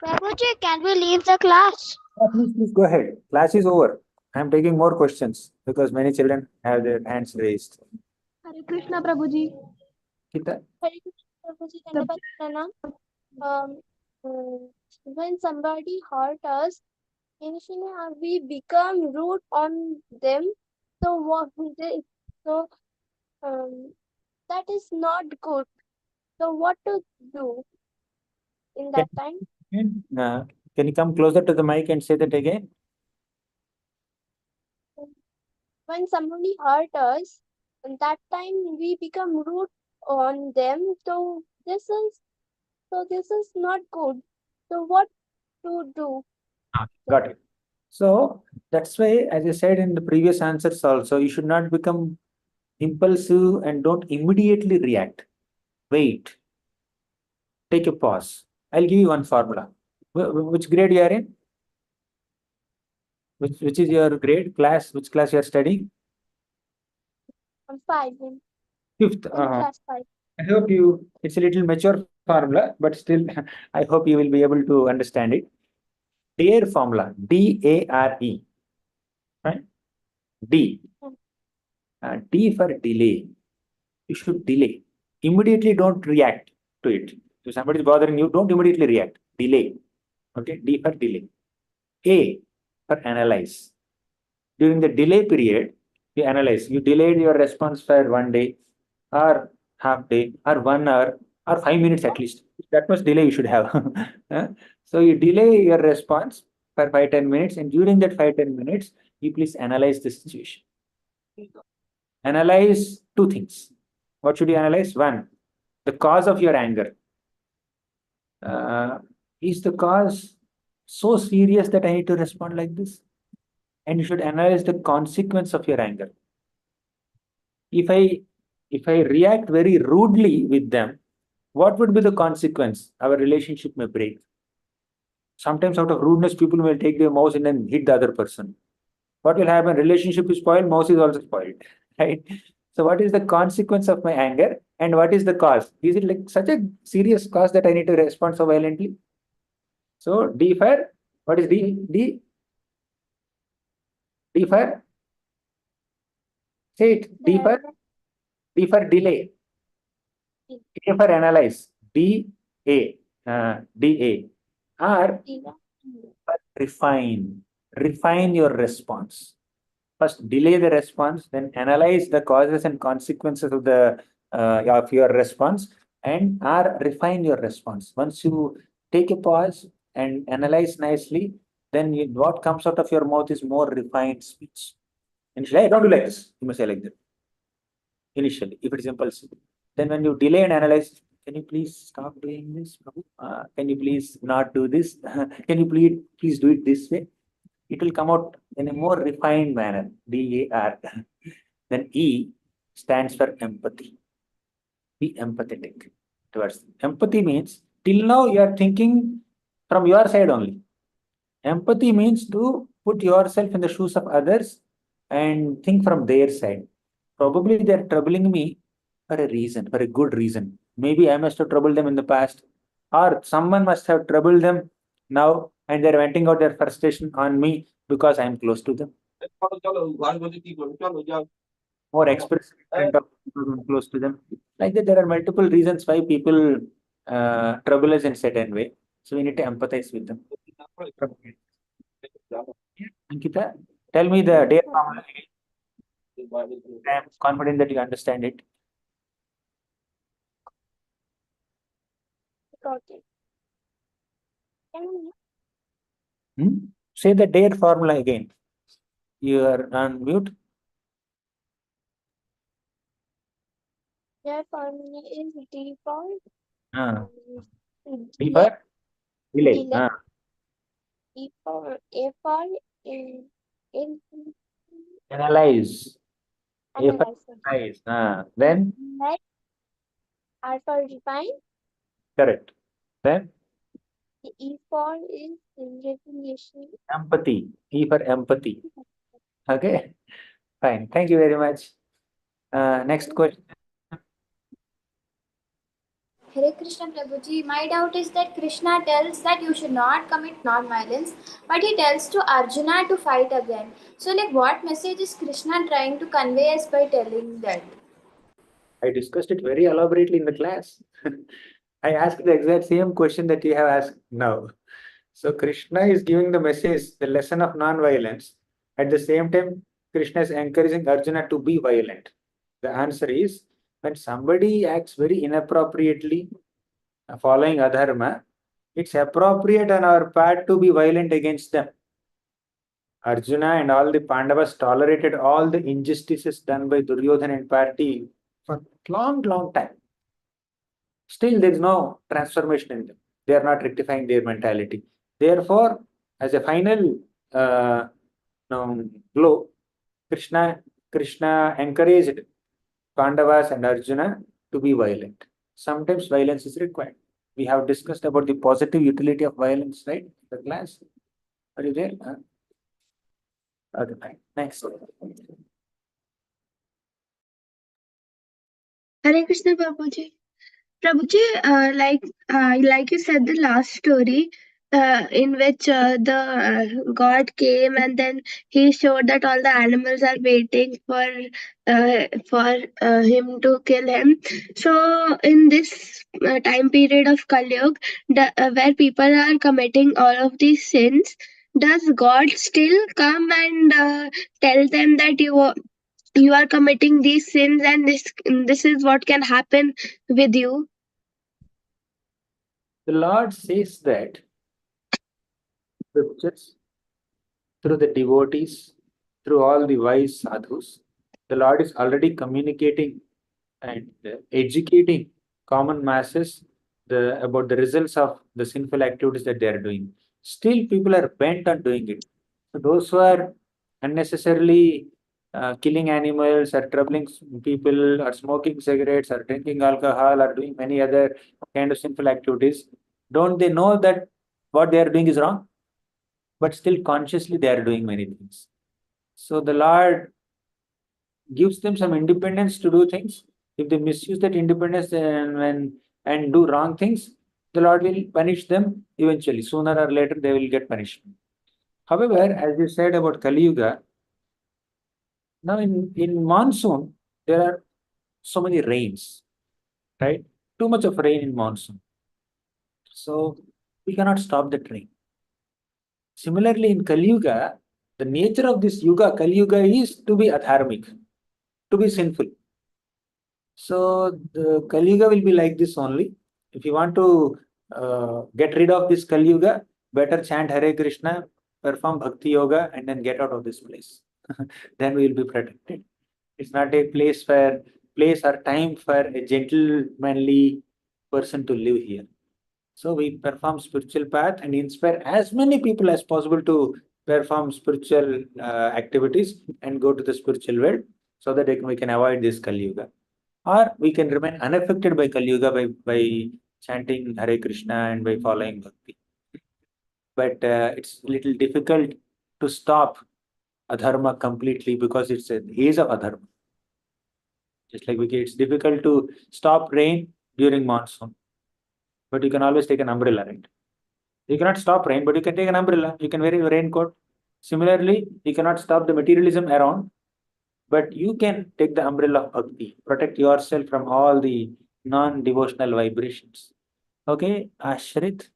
D: Prabhuji, can we leave the class?
A: Please go ahead. Class is over. I'm taking more questions because many children have their hands raised.
G: Hare Krishna Prabhuji.
A: Gita?
G: Hare Krishna Prabhuji, Dandavat Pranam. Um, when somebody hurt us, initially we become rude on them. So what they so that is not good. So what to do in that time?
A: Can you come closer to the mic and say that again?
G: When somebody hurt us, and that time we become rude on them. So this is not good. So what to do?
A: Got it. So that's why, as I said in the previous answers also, you should not become impulsive and don't immediately react. Wait. Take a pause. I'll give you one formula. Which grade you are in? Which is your grade class? Which class you are studying?
G: I'm 5 in
A: Fifth.
G: class 5.
A: I hope you. It's a little mature formula, but still, I hope you will be able to understand it. DARE formula. DARE. Right? D. D for delay. You should delay. Immediately don't react to it. If somebody is bothering you, don't immediately react. Delay. Okay, D for delay. A for analyze. During the delay period, you analyze. You delayed your response for 1 day, or half day, or 1 hour, or 5 minutes at least. That much delay you should have. So you delay your response for 5-10 minutes, and during that 5-10 minutes, you please analyze the situation. Analyze two things. What should you analyze? One, the cause of your anger. Is the cause so serious that I need to respond like this? And you should analyze the consequence of your anger. If I react very rudely with them, what would be the consequence? Our relationship may break. Sometimes out of rudeness, people will take their mouse and then hit the other person. What will happen? Relationship is spoiled, mouse is also spoiled, right? So what is the consequence of my anger and what is the cause? Is it like such a serious cause that I need to respond so violently? So D for, what is D? D for, say it, D for delay. A for analyze. DA. R for refine. Refine your response. First, delay the response, then analyze the causes and consequences of your response, and R refine your response. Once you take a pause and analyze nicely, then what comes out of your mouth is more refined speech. Initially, I don't do like this. You must say like that. Initially, if it is impulsive. Then when you delay and analyze, can you please stop doing this, Prabhu? Can you please not do this? Can you please do it this way? It will come out in a more refined manner. DAR. Then E stands for empathy. Be empathetic towards them. Empathy means till now you are thinking from your side only. Empathy means to put yourself in the shoes of others and think from their side. Probably they are troubling me for a reason, for a good reason. Maybe I must have troubled them in the past, or someone must have troubled them now, and they're venting out their frustration on me because I'm close to them. More expressive kind of people who are close to them. Like that, there are multiple reasons why people trouble us in certain way. So we need to empathize with them. Ankita, tell me the day formula again. I am confident that you understand it.
G: Got it.
A: Say the dare formula again. You are on mute.
G: Their formula is default.
A: D for delay.
G: Delay. E for A for in
A: Analyze. A for
G: analyze.
A: analyze. Then
G: R for refine.
A: correct. Then
G: The E for is resolution.
A: empathy. E for empathy. Okay. Fine. Thank you very much. Next question.
L: Hare Krishna Prabhuji, my doubt is that Krishna tells that you should not commit non-violence, but he tells to Arjuna to fight again. So, like, what message is Krishna trying to convey us by telling that?
A: I discussed it very elaborately in the class. I asked the exact same question that you have asked now. So Krishna is giving the message, the lesson of non-violence. At the same time, Krishna is encouraging Arjuna to be violent. The answer is, when somebody acts very inappropriately, following adharma, it's appropriate on our part to be violent against them. Arjuna and all the Pandavas tolerated all the injustices done by Duryodhana and party for long time. Still, there is no transformation in them. They are not rectifying their mentality. Therefore, as a final blow, Krishna encouraged Pandavas and Arjuna to be violent. Sometimes violence is required. We have discussed about the positive utility of violence, right? The class. Are you there? Okay, fine. Next.
J: Hare Krishna Prabhuji. Prabhuji, like you said, the last story, in which the God came and then he showed that all the animals are waiting for him to kill him. So in this time period of Kali Yuga, where people are committing all of these sins, does God still come and tell them that you are committing these sins and this is what can happen with you?
A: The Lord says that scriptures, through the devotees, through all the wise sadhus, the Lord is already communicating and educating common masses about the results of the sinful activities that they are doing. Still, people are bent on doing it. So those who are unnecessarily killing animals or troubling people or smoking cigarettes or drinking alcohol or doing many other kind of sinful activities, don't they know that what they are doing is wrong? But still consciously they are doing many things. So the Lord gives them some independence to do things. If they misuse that independence and do wrong things, the Lord will punish them eventually. Sooner or later, they will get punishment. However, as you said about Kali Yuga, now in monsoon, there are so many rains, right? Too much of rain in monsoon. So we cannot stop the rain. Similarly, in Kali Yuga, the nature of this Yuga, Kali Yuga, is to be adharmic, to be sinful. So the Kali Yuga will be like this only. If you want to get rid of this Kali Yuga, better chant Hare Krishna, perform Bhakti Yoga, and then get out of this place. Then we will be protected. It's not a place or time for a gentlemanly person to live here. So we perform spiritual path and inspire as many people as possible to perform spiritual activities and go to the spiritual world so that we can avoid this Kali Yuga. Or we can remain unaffected by Kali Yuga by chanting Hare Krishna and by following Bhakti. But it's a little difficult to stop adharma completely because it's an age of adharma. Just like it's difficult to stop rain during monsoon, but you can always take an umbrella, right? You cannot stop rain, but you can take an umbrella. You can wear a raincoat. Similarly, you cannot stop the materialism around, but you can take the umbrella of bhakti, protect yourself from all the non-devotional vibrations. Okay, Ashrit.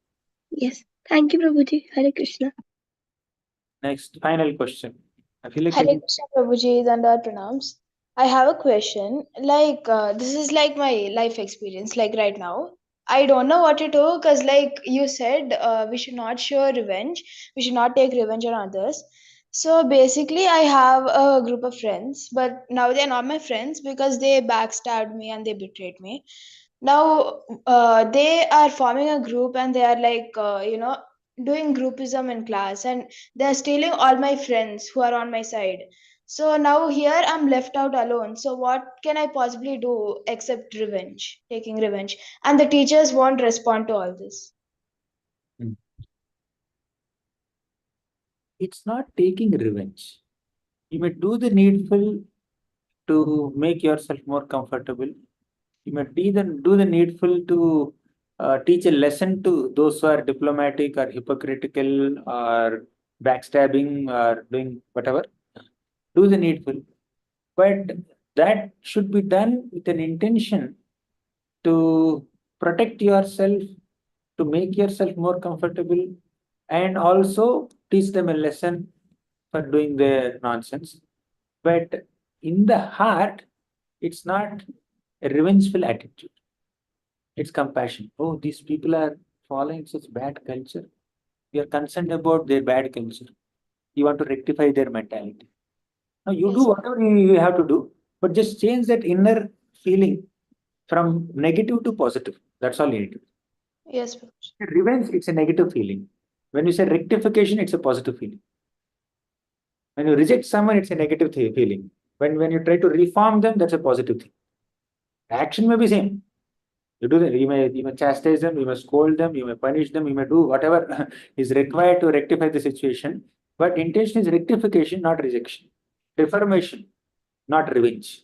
J: Yes. Thank you, Prabhuji. Hare Krishna.
A: Next, final question. I feel like
C: Hare Krishna Prabhuji, Dandar Pranams. I have a question. This is like my life experience, like right now. I don't know what to do because, like you said, we should not show revenge. We should not take revenge on others. So basically, I have a group of friends, but now they're not my friends because they backstabbed me and they betrayed me. Now they are forming a group and they are doing groupism in class, and they're stealing all my friends who are on my side. So now here I'm left out alone. So what can I possibly do except revenge, taking revenge? And the teachers won't respond to all this.
A: it's not taking revenge. You may do the needful to make yourself more comfortable. You may do the needful to teach a lesson to those who are diplomatic or hypocritical or backstabbing or doing whatever. Do the needful. But that should be done with an intention to protect yourself, to make yourself more comfortable, and also teach them a lesson for doing their nonsense. But in the heart, it's not a revengeful attitude. It's compassion. Oh, these people are following such bad culture. You are concerned about their bad culture. You want to rectify their mentality. Now you do
C: Yes.
A: whatever you have to do, but just change that inner feeling from negative to positive. That's all you need to do.
C: Yes, Prabhuji.
A: Revenge, it's a negative feeling. When you say rectification, it's a positive feeling. When you reject someone, it's a negative feeling. When you try to reform them, that's a positive thing. Action may be same. You do that. You may chastise them, you may scold them, you may punish them, you may do whatever is required to rectify the situation. But intention is rectification, not rejection. Reformation, not revenge.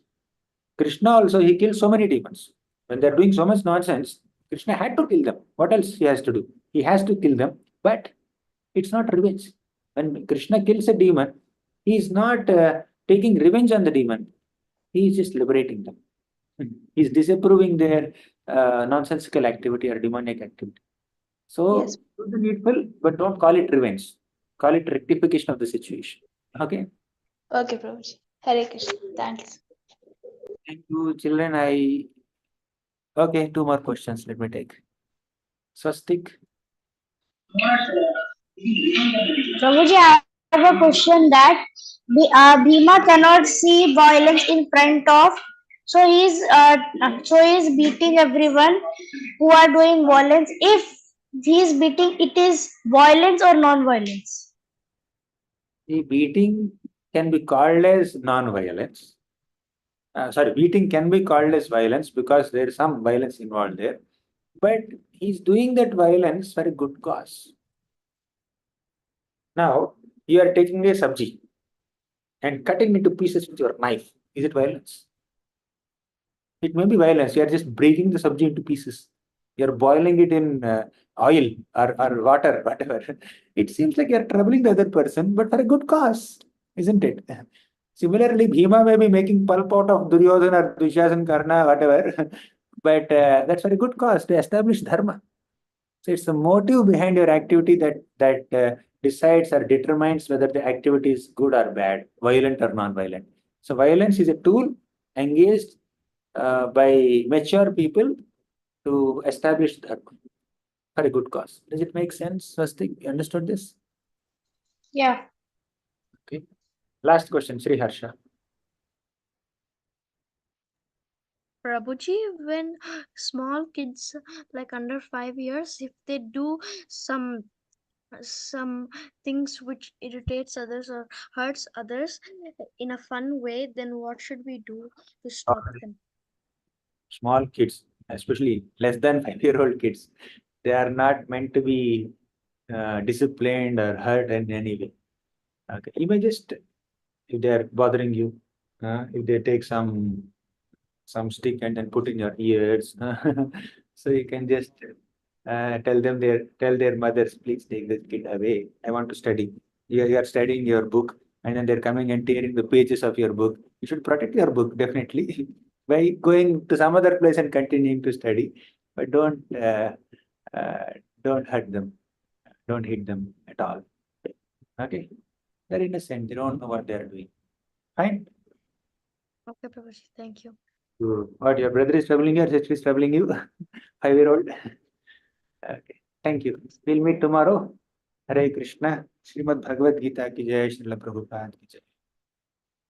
A: Krishna also, he killed so many demons. When they're doing so much nonsense, Krishna had to kill them. What else he has to do? He has to kill them, but it's not revenge. When Krishna kills a demon, he is not taking revenge on the demon. He is just liberating them. He's disapproving their nonsensical activity or demonic activity. So,
C: Yes.
A: do the needful, but don't call it revenge. Call it rectification of the situation. Okay?
C: Okay, Prabhuji. Hare Krishna. Thanks.
A: Thank you, children. Okay, two more questions. Let me take. Swastik.
E: Prabhuji, I have a question that Bhima cannot see violence in front of, so he's beating everyone who are doing violence. If he's beating, it is violence or non-violence?
A: The beating can be called as non-violence. Beating can be called as violence because there is some violence involved there. But he's doing that violence for a good cause. Now, you are taking a sabji and cutting into pieces with your knife. Is it violence? It may be violence. You are just breaking the sabji into pieces. You are boiling it in oil or water, whatever. It seems like you are troubling the other person, but for a good cause, isn't it? Similarly, Bhima may be making pulp out of Duryodhana or Dushasan, Karna, whatever, but that's for a good cause to establish dharma. So it's the motive behind your activity that decides or determines whether the activity is good or bad, violent or non-violent. So violence is a tool engaged by mature people to establish dharma for a good cause. Does it make sense, Swastik? You understood this?
E: Yeah.
A: Okay. Last question, Sri Harsha.
G: Prabhuji, when small kids like under 5 years, if they do some things which irritates others or hurts others in a fun way, then what should we do to stop them?
A: Small kids, especially less than 5-year-old kids, they are not meant to be disciplined or hurt in any way. Okay. You may just, if they are bothering you, if they take some stick and then put in your ears, so you can just tell their mothers, please take this kid away. I want to study. You are studying your book, and then they're coming and tearing the pages of your book. You should protect your book definitely by going to some other place and continuing to study, but uh, don't hurt them, don't hit them at all. Okay, they're innocent. They don't know what they're doing. Fine.
G: Okay, Prabhuji, thank you.
A: What, your brother is troubling you or sister is troubling you? 5-year-old. Okay. Thank you. We'll meet tomorrow. Hare Krishna. Srimad Bhagavad Gita ki jai. Srila Prabhupada ki jai.